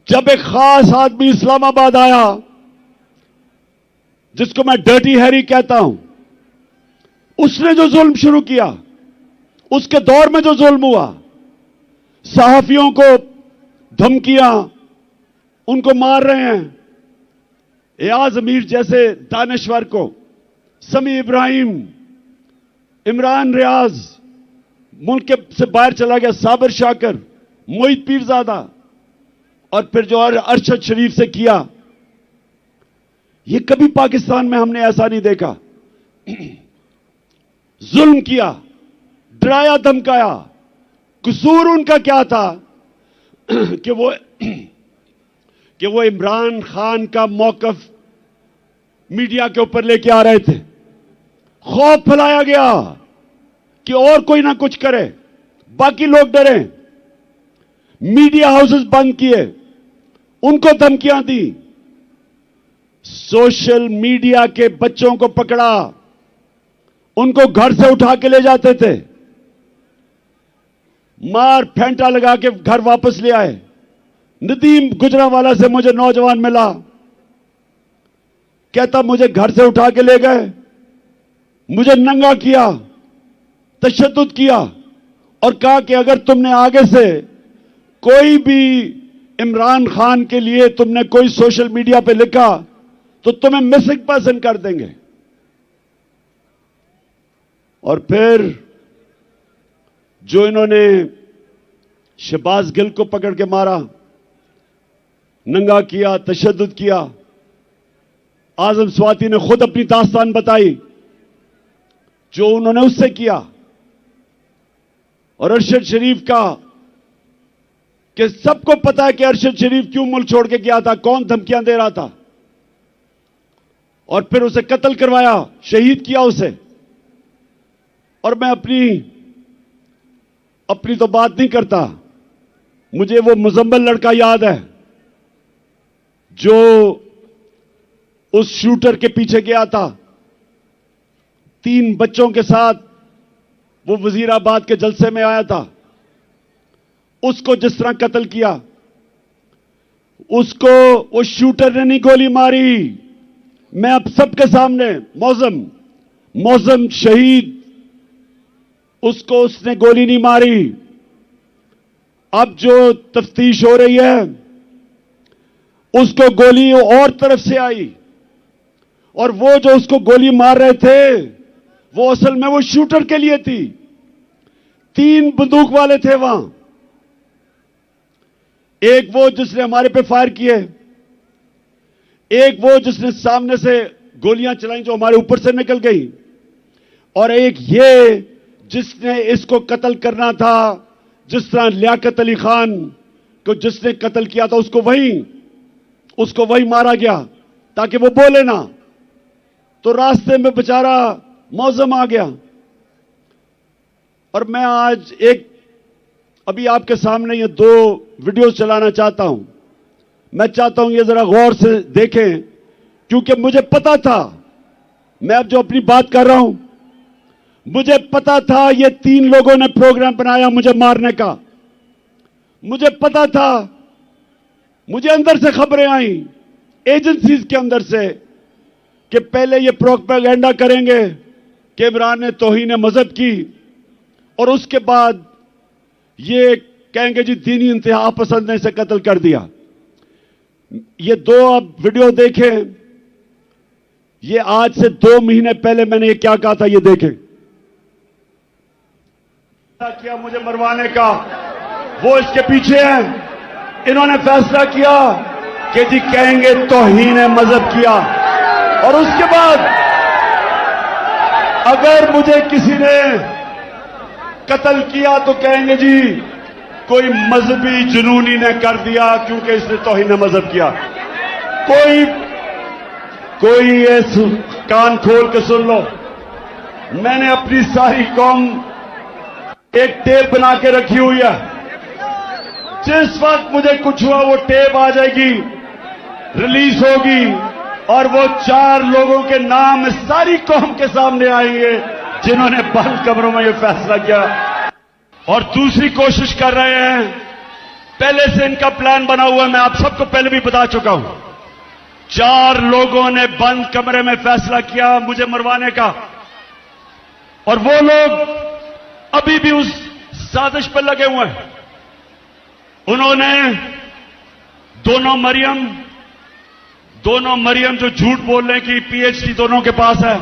जब एक खास आदमी इस्लामाबाद आया जिसको मैं डर्टी हैरी कहता हूं, उसने जो जुल्म शुरू किया, उसके दौर में जो जुल्म हुआ, सहाफियों को धमकियां, उनको मार रहे हैं, एयाज अमीर जैसे दानश्वर को, समी इब्राहिम, इमरान रियाज, मुल्क से बाहर चला गया साबिर शाकर, मोहित पीरजादा, और फिर जो अरशद शरीफ से किया, ये कभी पाकिस्तान में हमने ऐसा नहीं देखा। जुल्म किया, डराया धमकाया। कसूर उनका क्या था कि वो इमरान खान का मौकफ मीडिया के ऊपर लेके आ रहे थे। खौफ फैलाया गया कि और कोई ना कुछ करे, बाकी लोग डरे। मीडिया हाउसेस बंद किए, उनको धमकियां दी। सोशल मीडिया के बच्चों को पकड़ा, उनको घर से उठा के ले जाते थे, मार फेंटा लगा के घर वापस ले आए। नदीम गुजरावाला से मुझे नौजवान मिला, कहता मुझे घर से उठा के ले गए, मुझे नंगा किया, तशद्दुद किया और कहा कि अगर तुमने आगे से कोई भी इमरान खान के लिए तुमने कोई सोशल मीडिया पे लिखा तो तुम्हें मिसिंग पर्सन कर देंगे। और फिर जो इन्होंने शहबाज गिल को पकड़ के मारा, नंगा किया, तशद्दुद किया, आजम स्वाति ने खुद अपनी दास्तान बताई जो उन्होंने उससे किया। और अरशद शरीफ का कि सबको पता है कि अरशद शरीफ क्यों मुल्क छोड़ के गया था, कौन धमकियां दे रहा था, और फिर उसे कत्ल करवाया, शहीद किया उसे। और मैं अपनी तो बात नहीं करता, मुझे वो मुजम्मिल लड़का याद है जो उस शूटर के पीछे गया था, 3 बच्चों के साथ वो वजीराबाद के जलसे में आया था। उसको जिस तरह कत्ल किया, उसको उस शूटर ने नहीं गोली मारी। मैं अब सबके सामने मौजम शहीद, उसको उसने गोली नहीं मारी। अब जो तफ्तीश हो रही है, उसको गोली और तरफ से आई और वो जो उसको गोली मार रहे थे वो असल में वो शूटर के लिए थी। 3 बंदूक वाले थे वहां, एक वो जिसने हमारे पे फायर किए, एक वो जिसने सामने से गोलियां चलाई जो हमारे ऊपर से निकल गई, और एक ये जिसने इसको कत्ल करना था, जिस तरह लियाकत अली खान कि जिसने कत्ल किया था उसको वहीं मारा गया ताकि वो बोले ना। तो रास्ते में बेचारा मौजम आ गया। और मैं आज अभी आपके सामने ये 2 वीडियोस चलाना चाहता हूं। मैं चाहता हूं ये जरा गौर से देखें, क्योंकि मुझे पता था, मैं अब जो अपनी बात कर रहा हूं, मुझे पता था ये 3 लोगों ने प्रोग्राम बनाया मुझे मारने का। मुझे पता था, मुझे अंदर से खबरें आई, एजेंसीज के अंदर से, कि पहले ये प्रोपेगेंडा करेंगे कि इमरान ने तौहीन मजहब की, और उसके बाद ये कहेंगे जी दीनी इंतहा पसंद ने इसे कत्ल कर दिया। ये 2 आप वीडियो देखें। ये आज से 2 महीने पहले मैंने ये क्या कहा था, ये देखें। किया मुझे मरवाने का, वो इसके पीछे हैं। इन्होंने फैसला किया कि जी कहेंगे तौहीन मजहब किया, और उसके बाद अगर मुझे किसी ने कत्ल किया तो कहेंगे जी कोई मजहबी जुनूनी ने कर दिया क्योंकि इसने तौहीन मजहब किया। कोई ये कान खोल के सुन लो, मैंने अपनी सारी कौम एक टेप बना के रखी हुई है। जिस वक्त मुझे कुछ हुआ वो टेप आ जाएगी, रिलीज होगी, और वो 4 लोगों के नाम सारी कौम के सामने आएंगे जिन्होंने बंद कमरों में ये फैसला किया और दूसरी कोशिश कर रहे हैं। पहले से इनका प्लान बना हुआ है, मैं आप सबको पहले भी बता चुका हूं। 4 लोगों ने बंद कमरे में फैसला किया मुझे मरवाने का, और वो लोग अभी भी उस साजिश पर लगे हुए हैं। उन्होंने दोनों मरियम जो झूठ बोलने की पीएचडी दोनों के पास है,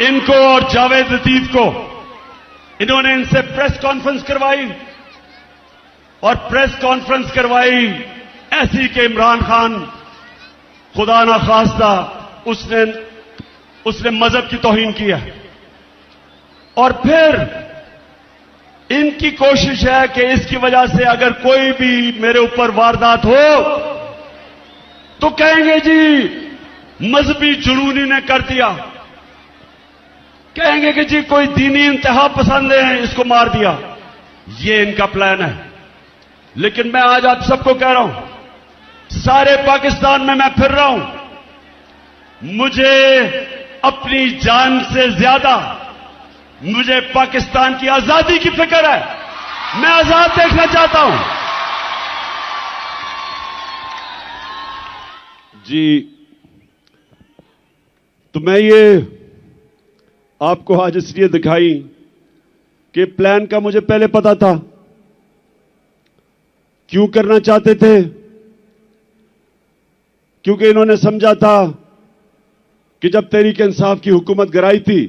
इनको और जावेद लतीफ को, इन्होंने इनसे प्रेस कॉन्फ्रेंस करवाई, और प्रेस कॉन्फ्रेंस करवाई ऐसी कि इमरान खान खुदा ना खास्ता उसने मजहब की तौहीन की है। और फिर इनकी कोशिश है कि इसकी वजह से अगर कोई भी मेरे ऊपर वारदात हो तो कहेंगे जी मजहबी जुनूनी ने कर दिया, कहेंगे कि जी कोई दीनी इंतहा पसंद है इसको मार दिया। ये इनका प्लान है। लेकिन मैं आज आप सबको कह रहा हूं, सारे पाकिस्तान में मैं फिर रहा हूं, मुझे अपनी जान से ज्यादा मुझे पाकिस्तान की आजादी की फिक्र है। मैं आजाद देखना चाहता हूं। जी, तो मैं ये आपको आज इसलिए दिखाई कि प्लान का मुझे पहले पता था। क्यों करना चाहते थे? क्योंकि इन्होंने समझा था कि जब तहरीक इंसाफ की हुकूमत गिराई थी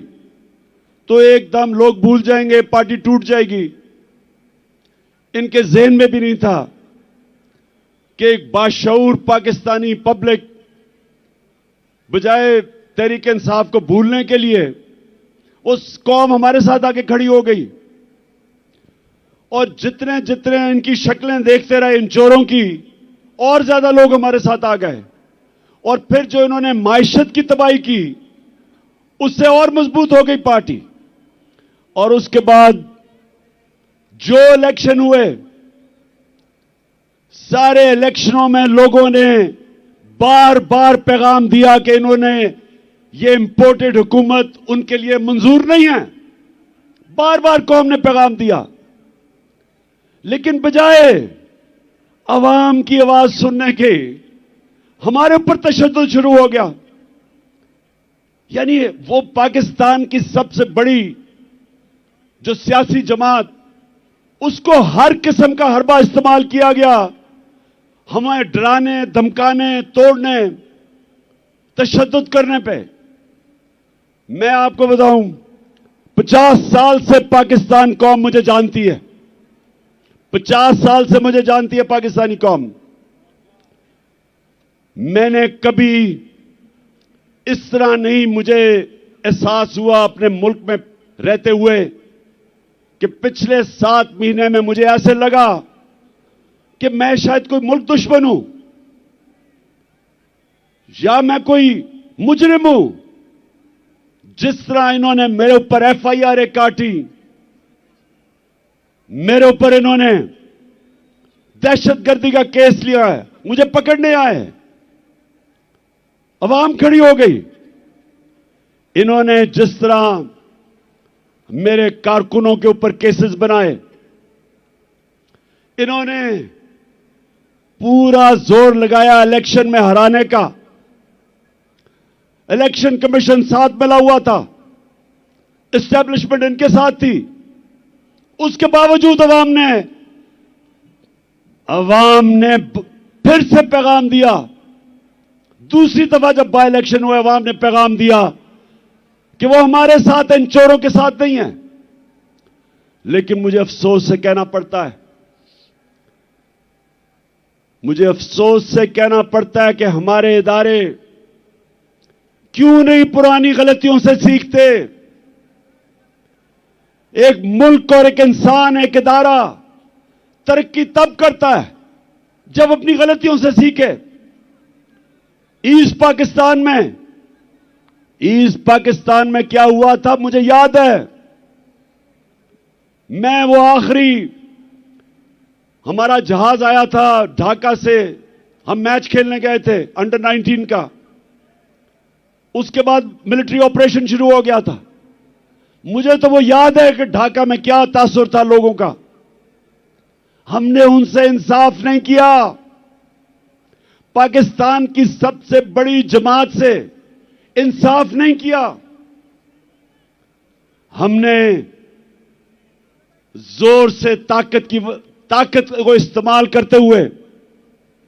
तो एकदम लोग भूल जाएंगे, पार्टी टूट जाएगी। इनके ज़हन में भी नहीं था कि एक बाशऊर पाकिस्तानी पब्लिक बजाय तहरीक इंसाफ को भूलने के लिए उस कौम हमारे साथ आके खड़ी हो गई। और जितने जितने इनकी शक्लें देखते रहे इन चोरों की, और ज्यादा लोग हमारे साथ आ गए। और फिर जो इन्होंने माइशत की तबाही की, उससे और मजबूत हो गई पार्टी। और उसके बाद जो इलेक्शन हुए, सारे इलेक्शनों में लोगों ने बार बार पैगाम दिया कि इन्होंने ये इंपोर्टेड हुकूमत उनके लिए मंजूर नहीं है। बार बार कौम ने पैगाम दिया, लेकिन बजाय अवाम की आवाज सुनने के हमारे ऊपर तशद्दुद शुरू हो गया। यानी वो पाकिस्तान की सबसे बड़ी जो सियासी जमात, उसको हर किस्म का हरबा इस्तेमाल किया गया हमें डराने, धमकाने, तोड़ने, तशद्दुद करने पे। मैं आपको बताऊं, 50 साल से पाकिस्तान कौम मुझे जानती है। 50 साल से मुझे जानती है पाकिस्तानी कौम। मैंने कभी इस तरह नहीं मुझे एहसास हुआ अपने मुल्क में रहते हुए कि पिछले 7 महीने में मुझे ऐसे लगा कि मैं शायद कोई मुल्क दुश्मन हूं या मैं कोई मुजरिम हूं। जिस तरह इन्होंने मेरे ऊपर एफआईआर काटी, मेरे ऊपर इन्होंने दहशतगर्दी का केस लिया है, मुझे पकड़ने आए, अवाम खड़ी हो गई। इन्होंने जिस तरह मेरे कारकुनों के ऊपर केसेस बनाए, इन्होंने पूरा जोर लगाया इलेक्शन में हराने का। इलेक्शन कमीशन साथ मिला हुआ था, एस्टेब्लिशमेंट इनके साथ थी। उसके बावजूद अवाम ने फिर से पैगाम दिया। दूसरी दफा जब बाय इलेक्शन हुए, अवाम ने पैगाम दिया कि वो हमारे साथ इन चोरों के साथ नहीं है। लेकिन मुझे अफसोस से कहना पड़ता है, मुझे अफसोस से कहना पड़ता है कि हमारे इदारे क्यों नहीं पुरानी गलतियों से सीखते। एक मुल्क और एक इंसान, एक इदारा तरक्की तब करता है जब अपनी गलतियों से सीखे। ईस्ट पाकिस्तान में क्या हुआ था मुझे याद है। मैं वो आखिरी हमारा जहाज आया था ढाका से, हम मैच खेलने गए थे अंडर 19 का। उसके बाद मिलिट्री ऑपरेशन शुरू हो गया था। मुझे तो वो याद है कि ढाका में क्या तासुर था लोगों का। हमने उनसे इंसाफ नहीं किया। पाकिस्तान की सबसे बड़ी जमात से इंसाफ नहीं किया। हमने जोर से ताकत को इस्तेमाल करते हुए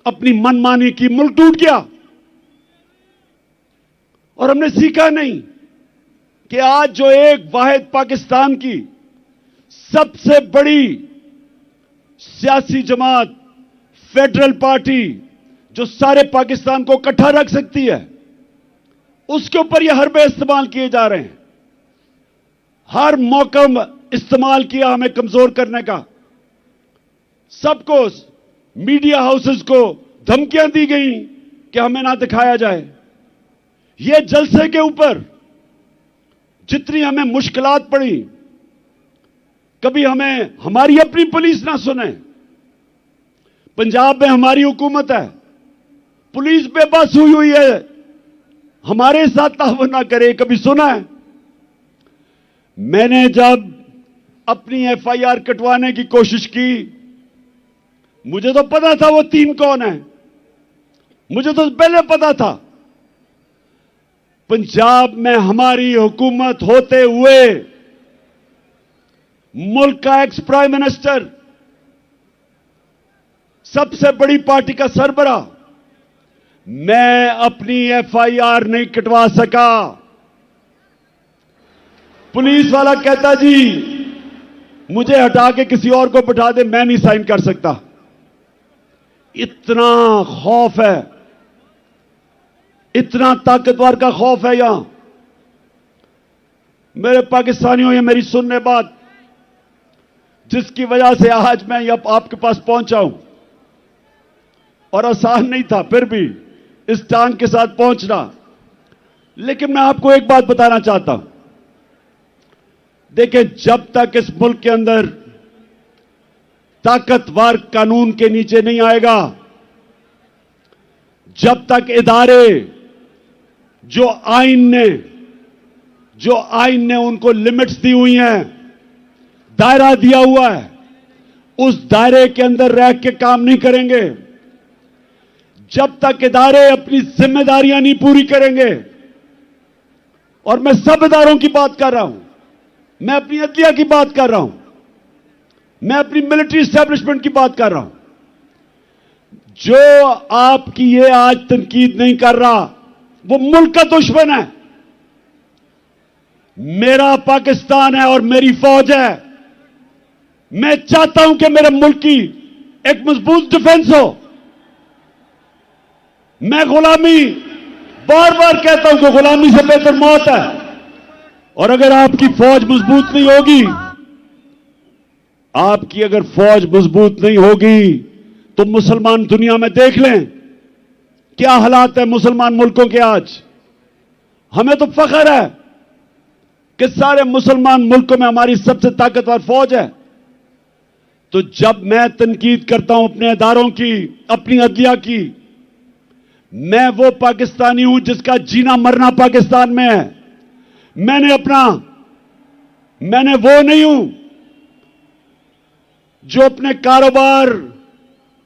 अपनी मनमानी की, मुल्क टूट गया। और हमने सीखा नहीं कि आज जो एक वाहिद पाकिस्तान की सबसे बड़ी सियासी जमात, फेडरल पार्टी, जो सारे पाकिस्तान को इकट्ठा रख सकती है, उसके ऊपर यह हरबे इस्तेमाल किए जा रहे हैं। हर मौका इस्तेमाल किया हमें कमजोर करने का। सबको, मीडिया हाउसेस को धमकियां दी गई कि हमें ना दिखाया जाए। ये जलसे के ऊपर जितनी हमें मुश्किलात पड़ी, कभी हमें हमारी अपनी पुलिस ना सुने। पंजाब में हमारी हुकूमत है, पुलिस बेबस हुई है, हमारे साथ ताउन ना करे, कभी सुना है? मैंने जब अपनी एफआईआर कटवाने की कोशिश की, मुझे तो पता था वो 3 कौन है, मुझे तो पहले पता था। पंजाब में हमारी हुकूमत होते हुए मुल्क का एक्स प्राइम मिनिस्टर, सबसे बड़ी पार्टी का सरबराह, मैं अपनी एफआईआर नहीं कटवा सका। पुलिस वाला कहता जी मुझे हटा के किसी और को बिठा दे, मैं नहीं साइन कर सकता। इतना खौफ है, इतना ताकतवर का खौफ है यहां। मेरे पाकिस्तानियों, ये मेरी सुनने बात, जिसकी वजह से आज मैं यहां आपके पास पहुंचा हूं, और आसान नहीं था फिर भी इस टांग के साथ पहुंचना। लेकिन मैं आपको एक बात बताना चाहता हूं। देखिए, जब तक इस मुल्क के अंदर ताकतवर कानून के नीचे नहीं आएगा, जब तक इदारे जो आईन ने उनको लिमिट्स दी हुई हैं, दायरा दिया हुआ है, उस दायरे के अंदर रह के काम नहीं करेंगे, जब तक इदारे अपनी जिम्मेदारियां नहीं पूरी करेंगे, और मैं सब इदारों की बात कर रहा हूं, मैं अपनी अदलिया की बात कर रहा हूं, मैं अपनी मिलिट्री एस्टेब्लिशमेंट की बात कर रहा हूं, जो आपकी ये आज तनकीद नहीं कर रहा वो मुल्क का दुश्मन है। मेरा पाकिस्तान है और मेरी फौज है। मैं चाहता हूं कि मेरे मुल्क की एक मजबूत डिफेंस हो। मैं गुलामी, बार बार कहता हूं कि गुलामी से बेहतर मौत है। और अगर आपकी फौज मजबूत नहीं होगी आपकी अगर फौज मजबूत नहीं होगी तो मुसलमान दुनिया में देख लें क्या हालात है मुसलमान मुल्कों के आज। हमें तो फख्र है कि सारे मुसलमान मुल्कों में हमारी सबसे ताकतवर फौज है। तो जब मैं तनकीद करता हूं अपने इदारों की, अपनी अदलिया की, मैं वो पाकिस्तानी हूं जिसका जीना मरना पाकिस्तान में है। मैंने वो नहीं हूं जो अपने कारोबार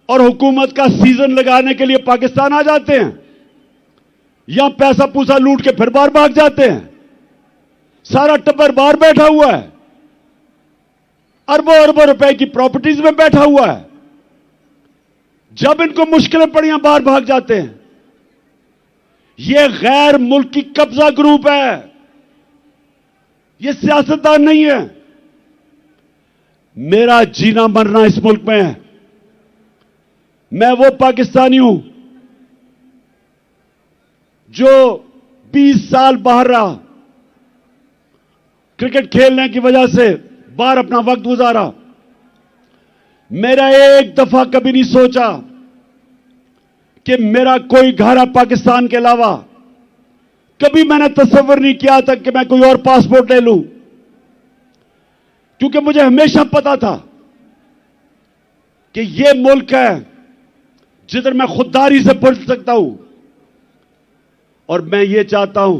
और हुकूमत का सीजन लगाने के लिए पाकिस्तान आ जाते हैं, यहां पैसा पूसा लूट के फिर बाहर भाग जाते हैं। सारा टब्बर बाहर बैठा हुआ है, अरबों अरबों रुपए की प्रॉपर्टीज में बैठा हुआ है। जब इनको मुश्किलें पड़ियां बाहर भाग जाते हैं। यह गैर मुल्की कब्जा ग्रुप है, यह सियासतदान नहीं है। मेरा जीना मरना इस मुल्क में है। मैं वो पाकिस्तानी हूं जो 20 साल बाहर रहा, क्रिकेट खेलने की वजह से बाहर अपना वक्त गुजारा। मेरा एक दफा कभी नहीं सोचा कि मेरा कोई घर है पाकिस्तान के अलावा। कभी मैंने तस्वीर नहीं किया था कि मैं कोई और पासपोर्ट ले लूं, क्योंकि मुझे हमेशा पता था कि यह मुल्क है जिधर मैं खुददारी से पढ़ सकता हूं। और मैं ये चाहता हूं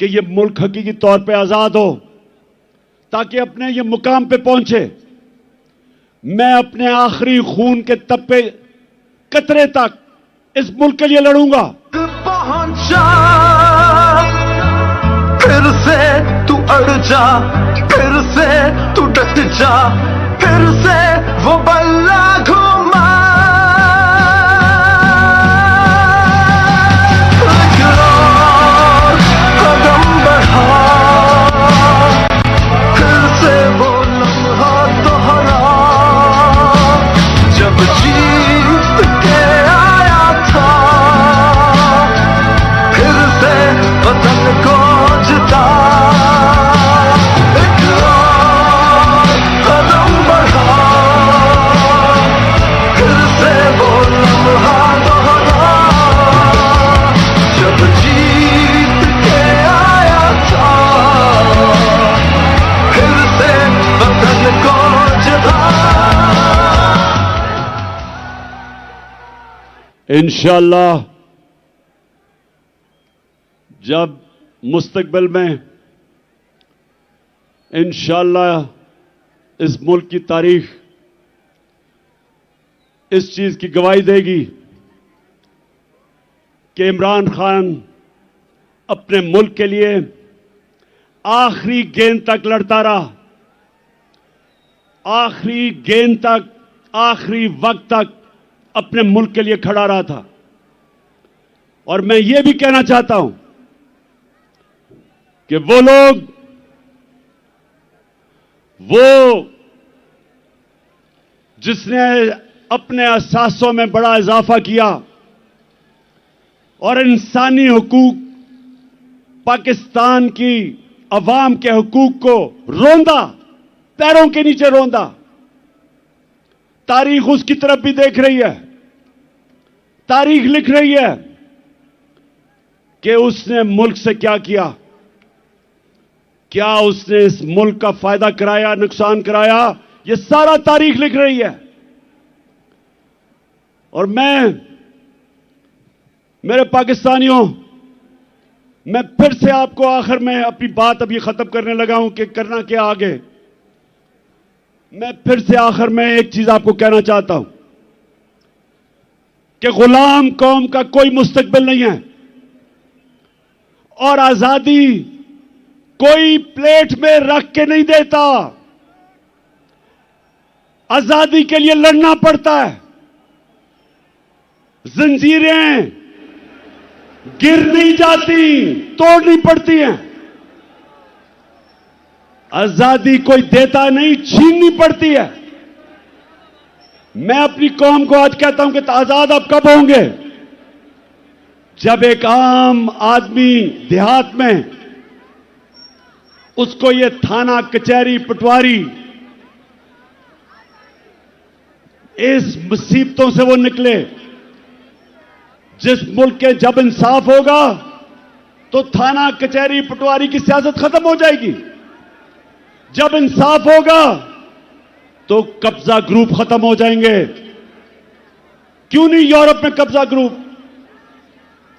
कि यह मुल्क हकीकी तौर पे आजाद हो, ताकि अपने ये मुकाम पे पहुंचे। मैं अपने आखिरी खून के तप्पे कतरे तक इस मुल्क के लिए लड़ूंगा। पहुंचा फिर से तू अड़ जा, फिर से तू डट जा, फिर से वो बल्ला घुमा। कदम बढ़ा, फिर से वो लम्हा दोहरा जब जीत के आया था, फिर से वतन को जिता। एक और कदम बढ़ा, फिर से वो लम्हा दोहरा जब जीत के आया था, फिर से वतन को जिता। इंशाअल्लाह जब मुस्तकबिल में इंशाअल्लाह इस मुल्क की तारीख इस चीज की गवाही देगी कि इमरान खान अपने मुल्क के लिए आखिरी गेंद तक लड़ता रहा, आखिरी गेंद तक, आखिरी वक्त तक अपने मुल्क के लिए खड़ा रहा था। और मैं ये भी कहना चाहता हूं कि वो लोग, जिसने अपने अहसासों में बड़ा इजाफा किया और इंसानी हुकूक, पाकिस्तान की अवाम के हुकूक को रोंदा, पैरों के नीचे रोंदा, तारीख उसकी तरफ भी देख रही है। तारीख लिख रही है कि उसने मुल्क से क्या किया, क्या उसने इस मुल्क का फायदा कराया, नुकसान कराया, यह सारा तारीख लिख रही है। और मेरे पाकिस्तानियों, मैं फिर से आपको आखिर में अपनी बात अभी खत्म करने लगा हूं कि करना क्या आगे। मैं फिर से आखिर में एक चीज आपको कहना चाहता हूं कि गुलाम कौम का कोई मुस्तकबिल नहीं है और आजादी कोई प्लेट में रख के नहीं देता। आजादी के लिए लड़ना पड़ता है। जंजीरें गिर नहीं जाती, तोड़नी पड़ती हैं। आजादी कोई देता नहीं, छीननी पड़ती है। मैं अपनी कौम को आज कहता हूं कि आजाद आप कब होंगे? जब एक आम आदमी देहात में उसको ये थाना, कचहरी, पटवारी इस मुसीबतों से वो निकले। जिस मुल्क के जब इंसाफ होगा तो थाना कचहरी पटवारी की सियासत खत्म हो जाएगी। जब इंसाफ होगा तो कब्जा ग्रुप खत्म हो जाएंगे। क्यों नहीं यूरोप में कब्जा ग्रुप,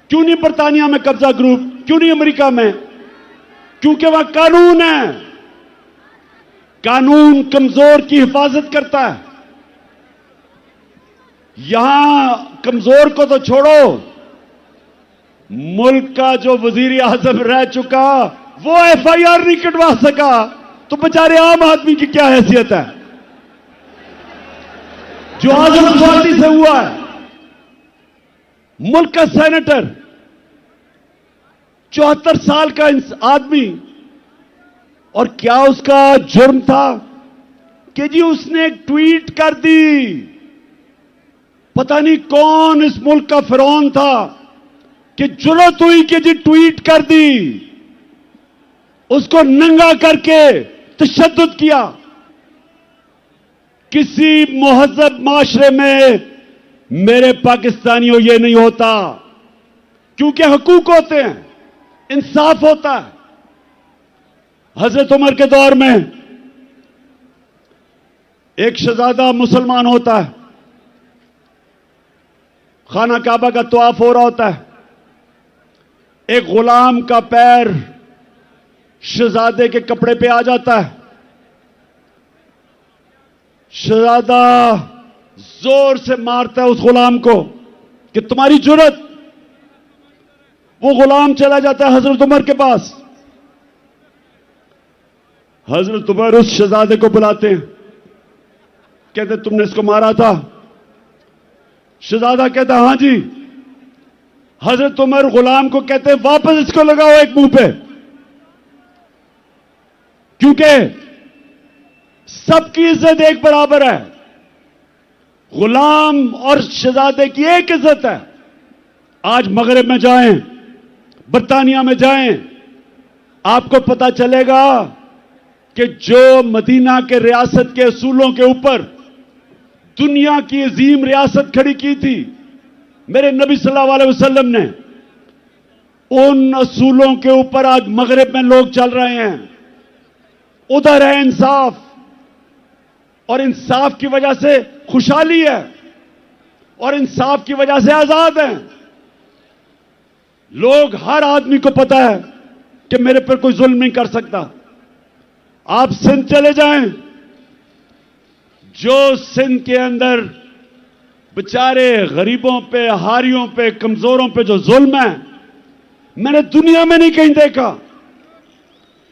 क्यों नहीं बर्तानिया में कब्जा ग्रुप, क्यों नहीं अमेरिका में? क्योंकि वहां कानून है। कानून कमजोर की हिफाजत करता है। यहां कमजोर को तो छोड़ो, मुल्क का जो वजीर आजम रह चुका वो एफआईआर नहीं कटवा सका, तो बेचारे आम आदमी की क्या हैसियत है जो आजम पार्टी से हुआ है? मुल्क का सेनेटर 74 साल का आदमी, और क्या उसका जुर्म था कि जी उसने एक ट्वीट कर दी। पता नहीं कौन इस मुल्क का फिरौन था कि जुर्रत हुई कि जी ट्वीट कर दी, उसको नंगा करके तशद्दुद किया। किसी मुहज़्ज़ब माशरे में मेरे पाकिस्तानियों ये नहीं होता, क्योंकि हुकूक होते हैं, इंसाफ होता है। हजरत उमर के दौर में एक शहजादा मुसलमान होता है, खाना काबा का तवाफ हो रहा होता है, एक गुलाम का पैर शहजादे के कपड़े पे आ जाता है। शहजादा जोर से मारता है उस गुलाम को कि तुम्हारी जुर्रत। वो गुलाम चला जाता है हजरत उमर के पास। हजरत उमर उस शहजादे को बुलाते हैं, कहते तुमने इसको मारा था? शहजादा कहता हां जी। हजरत उमर गुलाम को कहते हैं वापस इसको लगाओ एक मुंह पे, क्योंकि सबकी इज्जत एक बराबर है। गुलाम और शहजादे की एक इज्जत है। आज मगरिब में जाएं, बर्तानिया में जाएं, आपको पता चलेगा कि जो मदीना के रियासत के असूलों के ऊपर दुनिया की अजीम रियासत खड़ी की थी मेरे नबी सल्लल्लाहु अलैहि वसल्लम ने, उन असूलों के ऊपर आज मगरिब में लोग चल रहे हैं। उधर है इंसाफ, और इंसाफ की वजह से खुशहाली है, और इंसाफ की वजह से आजाद हैं लोग। हर आदमी को पता है कि मेरे पर कोई जुल्म नहीं कर सकता। आप सिंध चले जाएं, जो सिंध के अंदर बेचारे गरीबों पे, हारियों पे, कमजोरों पे जो जुल्म है, मैंने दुनिया में नहीं कहीं देखा।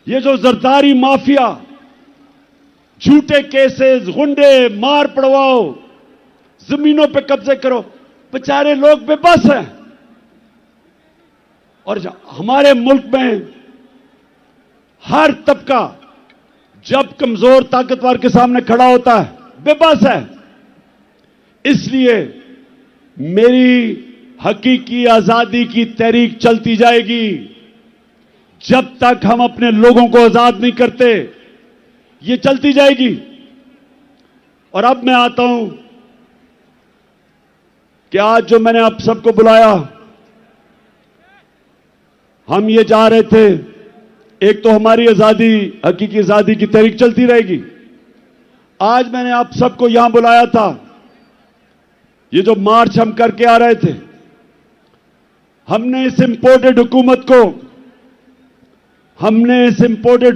ये जो जरदारी माफिया, झूठे केसेस, गुंडे, मार पड़वाओ, जमीनों पे कब्जे करो, बेचारे लोग बेबस हैं। और हमारे मुल्क में हर तबका जब कमजोर ताकतवर के सामने खड़ा होता है बेबस है। इसलिए मेरी हकीकी आजादी की तहरीक चलती जाएगी जब तक हम अपने लोगों को आजाद नहीं करते। ये चलती जाएगी। और अब मैं आता हूं कि आज जो मैंने आप सबको बुलाया, हम ये जा रहे थे, एक तो हमारी आजादी, हकीकी आजादी की तहरीक चलती रहेगी। आज मैंने आप सबको यहां बुलाया था, ये जो मार्च हम करके आ रहे थे, हमने इस इंपोर्टेड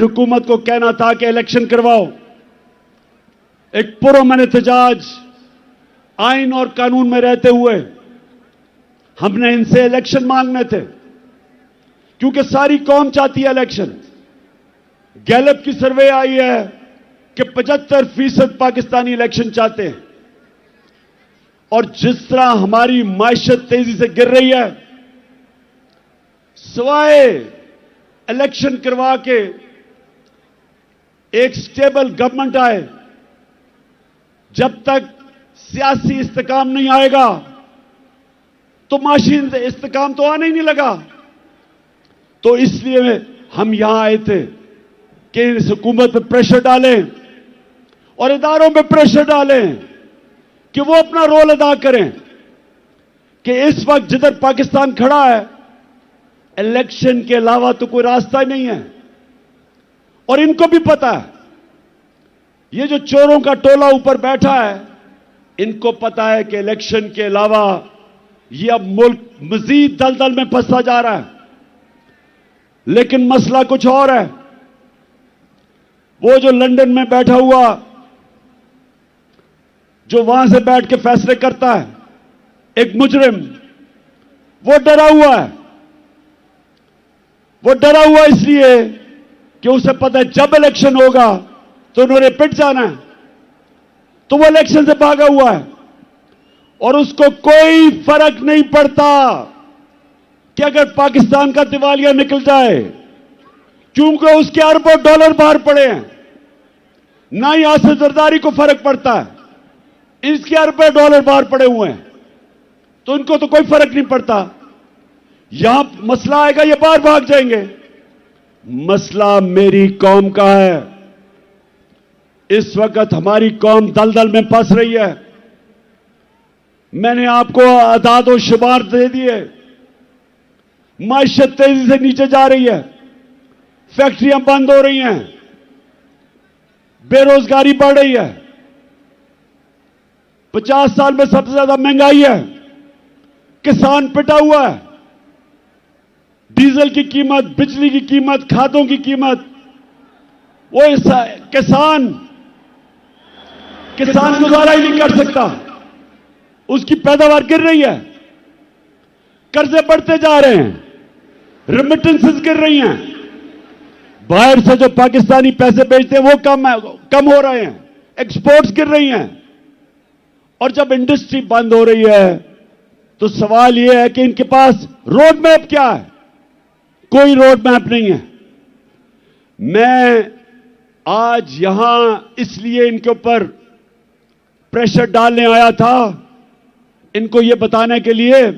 हुकूमत को कहना था कि इलेक्शन करवाओ। एक पुरअमन एहतजाज आइन और कानून में रहते हुए हमने इनसे इलेक्शन मांगने थे, क्योंकि सारी कौम चाहती है इलेक्शन। गैलप की सर्वे आई है कि 75% पाकिस्तानी इलेक्शन चाहते हैं। और जिस तरह हमारी मायशत तेजी से गिर रही है, सिवाय इलेक्शन करवा के एक स्टेबल गवर्नमेंट आए, जब तक सियासी इस्तेकाम नहीं आएगा तो माशी इस्तेकाम तो आने ही नहीं लगा। तो इसलिए हम यहां आए थे कि इस हुकूमत पर प्रेशर डालें और इदारों पर प्रेशर डालें कि वो अपना रोल अदा करें कि इस वक्त जिधर पाकिस्तान खड़ा है, इलेक्शन के अलावा तो कोई रास्ता ही नहीं है। और इनको भी पता है, ये जो चोरों का टोला ऊपर बैठा है, इनको पता है कि इलेक्शन के अलावा ये अब मुल्क मजीद दलदल में फंसता जा रहा है। लेकिन मसला कुछ और है। वो जो लंदन में बैठा हुआ, जो वहां से बैठ के फैसले करता है, एक मुजरिम, वो डरा हुआ है। वो डरा हुआ इसलिए कि उसे पता है जब इलेक्शन होगा तो उन्होंने पिट जाना है, तो वो इलेक्शन से भागा हुआ है। और उसको कोई फर्क नहीं पड़ता कि अगर पाकिस्तान का दिवालिया निकल जाए, क्योंकि उसके अरबों डॉलर बाहर पड़े हैं। ना ही आसिफ जरदारी को फर्क पड़ता है, इसके अरबों डॉलर बाहर पड़े हुए हैं, तो इनको तो कोई फर्क नहीं पड़ता। यहां मसला आएगा, ये बाहर भाग जाएंगे। मसला मेरी कौम का है। इस वक्त हमारी कौम दलदल में फंस रही है। मैंने आपको आदाद और शुमार दे दिए। माइशत तेजी से नीचे जा रही है, फैक्ट्रियां बंद हो रही हैं, बेरोजगारी बढ़ रही है, 50 साल में सबसे ज्यादा महंगाई है, किसान पिटा हुआ है, डीजल की कीमत, बिजली की कीमत, खादों की कीमत, वो किसान गुजारा ही नहीं कर सकता, उसकी पैदावार गिर रही है, कर्जे बढ़ते जा रहे हैं, रेमिटेंसेस गिर रही हैं, बाहर से जो पाकिस्तानी पैसे भेजते हैं वो कम हो रहे हैं, एक्सपोर्ट्स गिर रही हैं। और जब इंडस्ट्री बंद हो रही है तो सवाल यह है कि इनके पास रोड मैप क्या है? कोई रोड मैप नहीं है। मैं आज यहां इसलिए इनके ऊपर प्रेशर डालने आया था, इनको यह बताने के लिए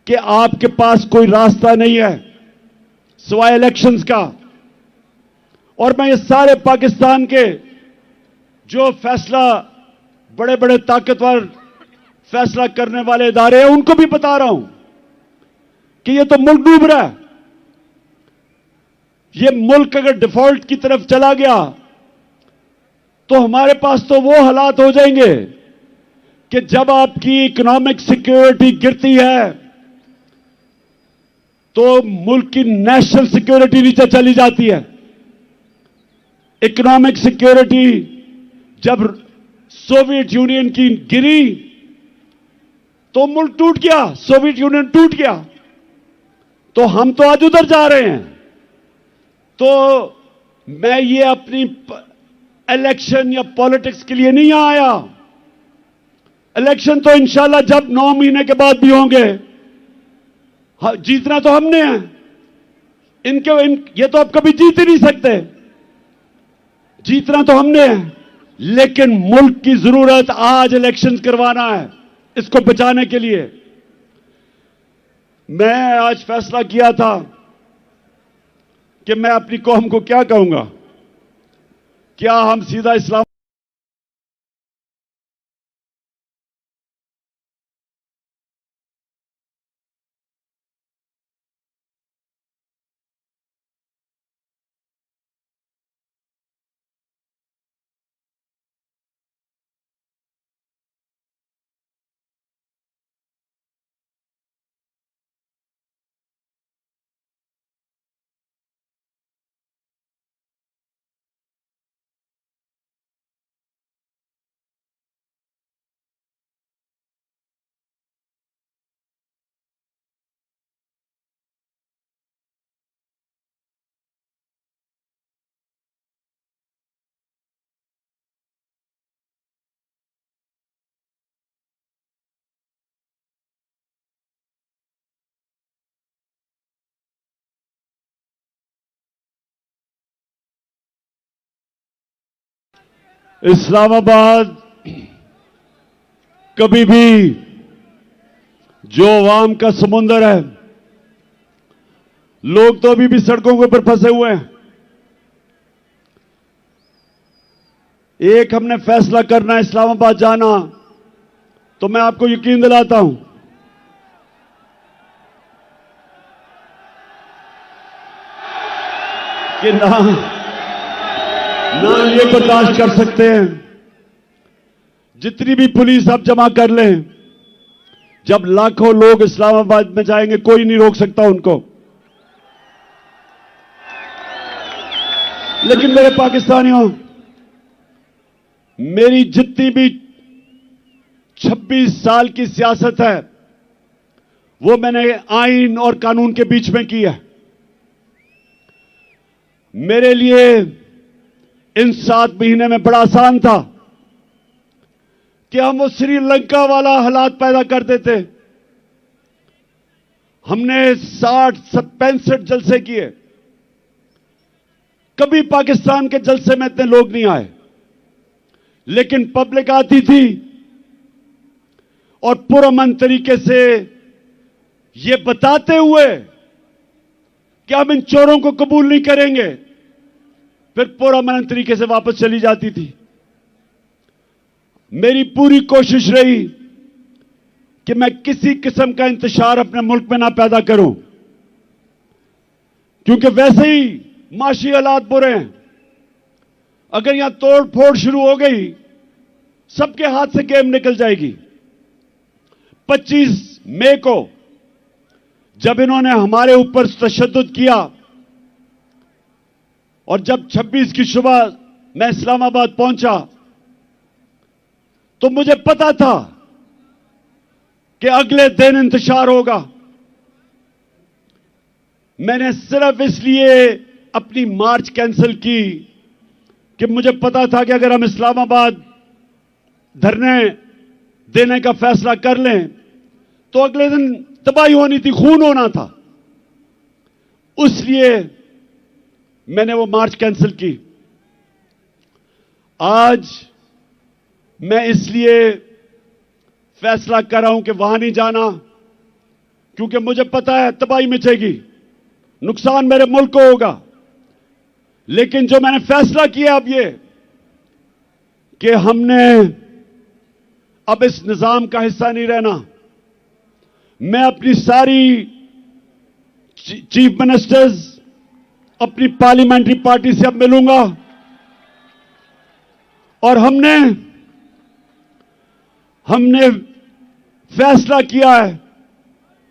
कि आपके पास कोई रास्ता नहीं है सिवाय इलेक्शंस का। और मैं ये सारे पाकिस्तान के जो फैसला, बड़े बड़े ताकतवर फैसला करने वाले इदारे हैं, उनको भी बता रहा हूं कि ये तो मुल्क डूब रहा है। ये मुल्क अगर डिफॉल्ट की तरफ चला गया तो हमारे पास तो वो हालात हो जाएंगे कि जब आपकी इकोनॉमिक सिक्योरिटी गिरती है तो मुल्क की नेशनल सिक्योरिटी नीचे चली जाती है। इकोनॉमिक सिक्योरिटी जब सोवियत यूनियन की गिरी तो मुल्क टूट गया, सोवियत यूनियन टूट गया। तो हम तो आज उधर जा रहे हैं। तो मैं ये अपनी इलेक्शन या पॉलिटिक्स के लिए नहीं आया। इलेक्शन तो इंशाल्लाह जब 9 महीने के बाद भी होंगे, जीतना तो हमने है। ये तो आप कभी जीत ही नहीं सकते। जीतना तो हमने है, लेकिन मुल्क की जरूरत आज इलेक्शन करवाना है, इसको बचाने के लिए। मैं आज फैसला किया था कि मैं अपनी कौम को क्या कहूंगा। क्या हम सीधा इस्लाम इस्लामाबाद कभी भी जो अवाम का समुंदर है, लोग तो अभी भी सड़कों के ऊपर फंसे हुए हैं। एक हमने फैसला करना है इस्लामाबाद जाना, तो मैं आपको यकीन दिलाता हूं कि ना ये बर्दाश्त कर सकते हैं। जितनी भी पुलिस आप जमा कर लें, जब लाखों लोग इस्लामाबाद में जाएंगे कोई नहीं रोक सकता उनको। लेकिन मेरे पाकिस्तानियों, मेरी जितनी भी 26 साल की सियासत है वो मैंने आइन और कानून के बीच में की है। मेरे लिए इन 7 महीने में बड़ा आसान था कि हम वो श्रीलंका वाला हालात पैदा कर देते। हमने 65 जलसे किए, कभी पाकिस्तान के जलसे में इतने लोग नहीं आए, लेकिन पब्लिक आती थी और पुरअमन तरीके से ये बताते हुए कि हम इन चोरों को कबूल नहीं करेंगे, फिर पुरअमन तरीके से वापस चली जाती थी। मेरी पूरी कोशिश रही कि मैं किसी किस्म का इंतशार अपने मुल्क में ना पैदा करूं, क्योंकि वैसे ही माशी हालात बुरे हैं। अगर यहां तोड़ फोड़ शुरू हो गई, सबके हाथ से गेम निकल जाएगी। 25 मई को जब इन्होंने हमारे ऊपर तशद्दुद किया और जब 26 की सुबह मैं इस्लामाबाद पहुंचा, तो मुझे पता था कि अगले दिन इंतशार होगा। मैंने सिर्फ इसलिए अपनी मार्च कैंसिल की कि मुझे पता था कि अगर हम इस्लामाबाद धरने देने का फैसला कर लें तो अगले दिन तबाही होनी थी, खून होना था। इसलिए मैंने वो मार्च कैंसिल की। आज मैं इसलिए फैसला कर रहा हूं कि वहां नहीं जाना, क्योंकि मुझे पता है तबाही मचेगी, नुकसान मेरे मुल्क को होगा। लेकिन जो मैंने फैसला किया अब ये कि हमने अब इस निजाम का हिस्सा नहीं रहना। मैं अपनी सारी चीफ मिनिस्टर्स, अपनी पार्लियामेंट्री पार्टी से अब मिलूंगा और हमने फैसला किया है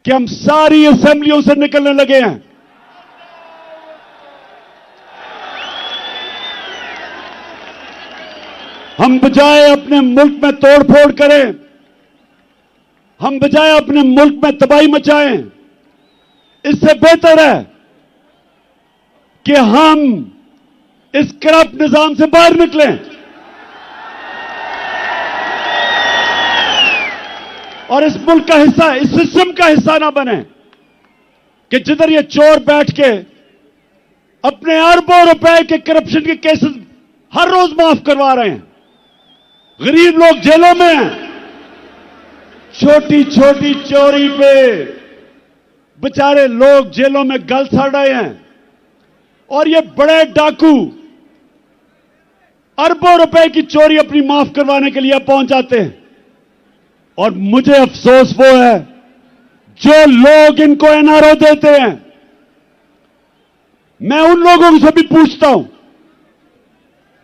कि हम सारी असेंबलियों से निकलने लगे हैं। हम बजाय अपने मुल्क में तोड़फोड़ करें, हम बजाय अपने मुल्क में तबाही मचाएं, इससे बेहतर है कि हम इस करप्ट निजाम से बाहर निकलें और इस मुल्क का हिस्सा, इस सिस्टम का हिस्सा ना बने कि जिधर ये चोर बैठ के अपने अरबों रुपए के करप्शन के केसेस हर रोज माफ करवा रहे हैं। गरीब लोग जेलों में हैं, छोटी छोटी चोरी पे बेचारे लोग जेलों में गल सड़ रहे हैं और ये बड़े डाकू अरबों रुपए की चोरी अपनी माफ करवाने के लिए पहुंच जाते हैं। और मुझे अफसोस वो है जो लोग इनको एनआरओ देते हैं। मैं उन लोगों से भी पूछता हूं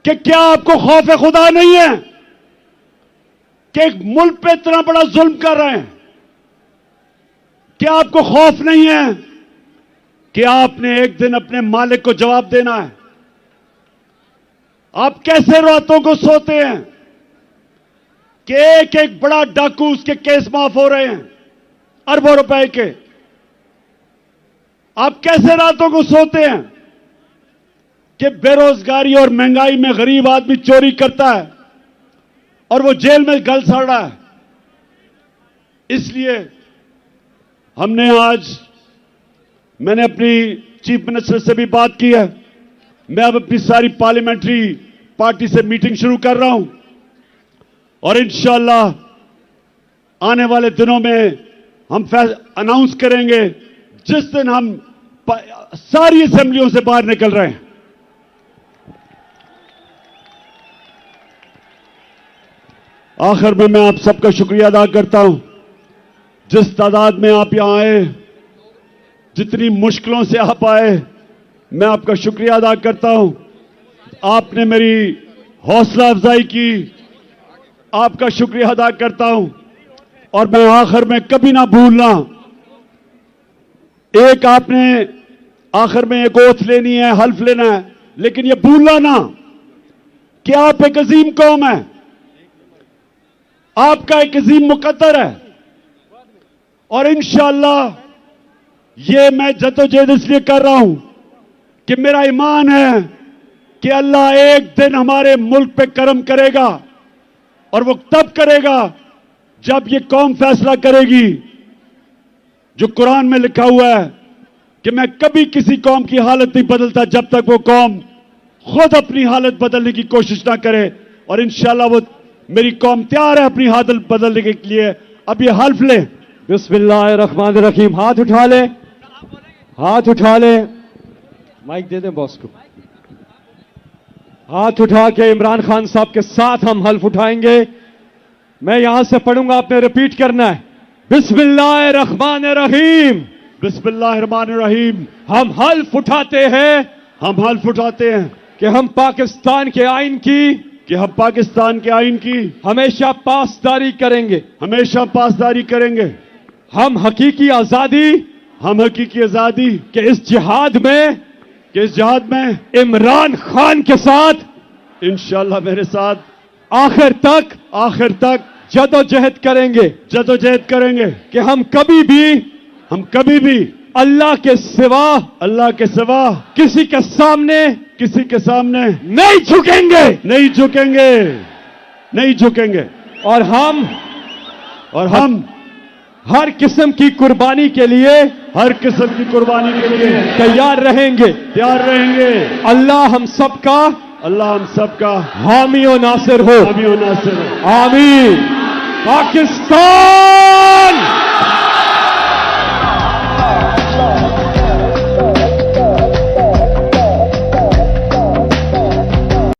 कि क्या आपको खौफ खुदा नहीं है कि एक मुल्क पे इतना बड़ा जुल्म कर रहे हैं? क्या आपको खौफ नहीं है कि आपने एक दिन अपने मालिक को जवाब देना है? आप कैसे रातों को सोते हैं कि एक एक बड़ा डाकू, उसके केस माफ हो रहे हैं अरबों रुपए के? आप कैसे रातों को सोते हैं कि बेरोजगारी और महंगाई में गरीब आदमी चोरी करता है और वो जेल में गल सड़ रहा है? इसलिए मैंने अपनी चीफ मिनिस्टर से भी बात की है। मैं अब अपनी सारी पार्लियामेंट्री पार्टी से मीटिंग शुरू कर रहा हूं और इंशाअल्लाह आने वाले दिनों में हम अनाउंस करेंगे जिस दिन हम सारी असेंबलियों से बाहर निकल रहे हैं। आखिर में मैं आप सबका शुक्रिया अदा करता हूं, जिस तादाद में आप यहां आए, जितनी मुश्किलों से आप आए, मैं आपका शुक्रिया अदा करता हूं। आपने मेरी हौसला अफजाई की, आपका शुक्रिया अदा करता हूं। और मैं आखिर में कभी ना भूलना, एक आपने आखिर में एक ओथ लेनी है, हल्फ लेना है, लेकिन यह भूलना ना कि आप एक अजीम कौम है, आपका एक अजीम मुकद्दर है। और इंशाअल्लाह ये मैं जद्दोजहद इसलिए कर रहा हूं कि मेरा ईमान है कि अल्लाह एक दिन हमारे मुल्क पे करम करेगा, और वो तब करेगा जब ये कौम फैसला करेगी। जो कुरान में लिखा हुआ है कि मैं कभी किसी कौम की हालत नहीं बदलता जब तक वो कौम खुद अपनी हालत बदलने की कोशिश ना करे। और इंशाअल्लाह वो मेरी कौम तैयार है अपनी हालत बदलने के लिए। अब ये हल्फ ले। बिस्मिल्लाहिर्रहमानिर्रहीम। हाथ उठा ले, हाथ उठा ले, माइक दे दे बॉस को। हाथ उठा के इमरान खान साहब के साथ हम हल्फ उठाएंगे। मैं यहां से पढ़ूंगा, आपने रिपीट करना है। बिस्मिल्लाहिर्रहमानिर्रहीम। बिस्मिल्लाहिर्रहमानिर्रहीम। हम हल्फ उठाते हैं, हम हल्फ उठाते हैं कि हम पाकिस्तान के आइन की हमेशा पासदारी करेंगे, हमेशा पासदारी करेंगे। हम हकीकी आजादी के इस जिहाद में इमरान खान के साथ इंशाअल्लाह मेरे साथ आखिर तक जदोजहद करेंगे कि हम कभी भी अल्लाह के सिवा किसी के सामने नहीं झुकेंगे। और हम हर किस्म की कुर्बानी के लिए तैयार रहेंगे। अल्लाह हम सबका हामी और नासिर हो। आमीन। पाकिस्तान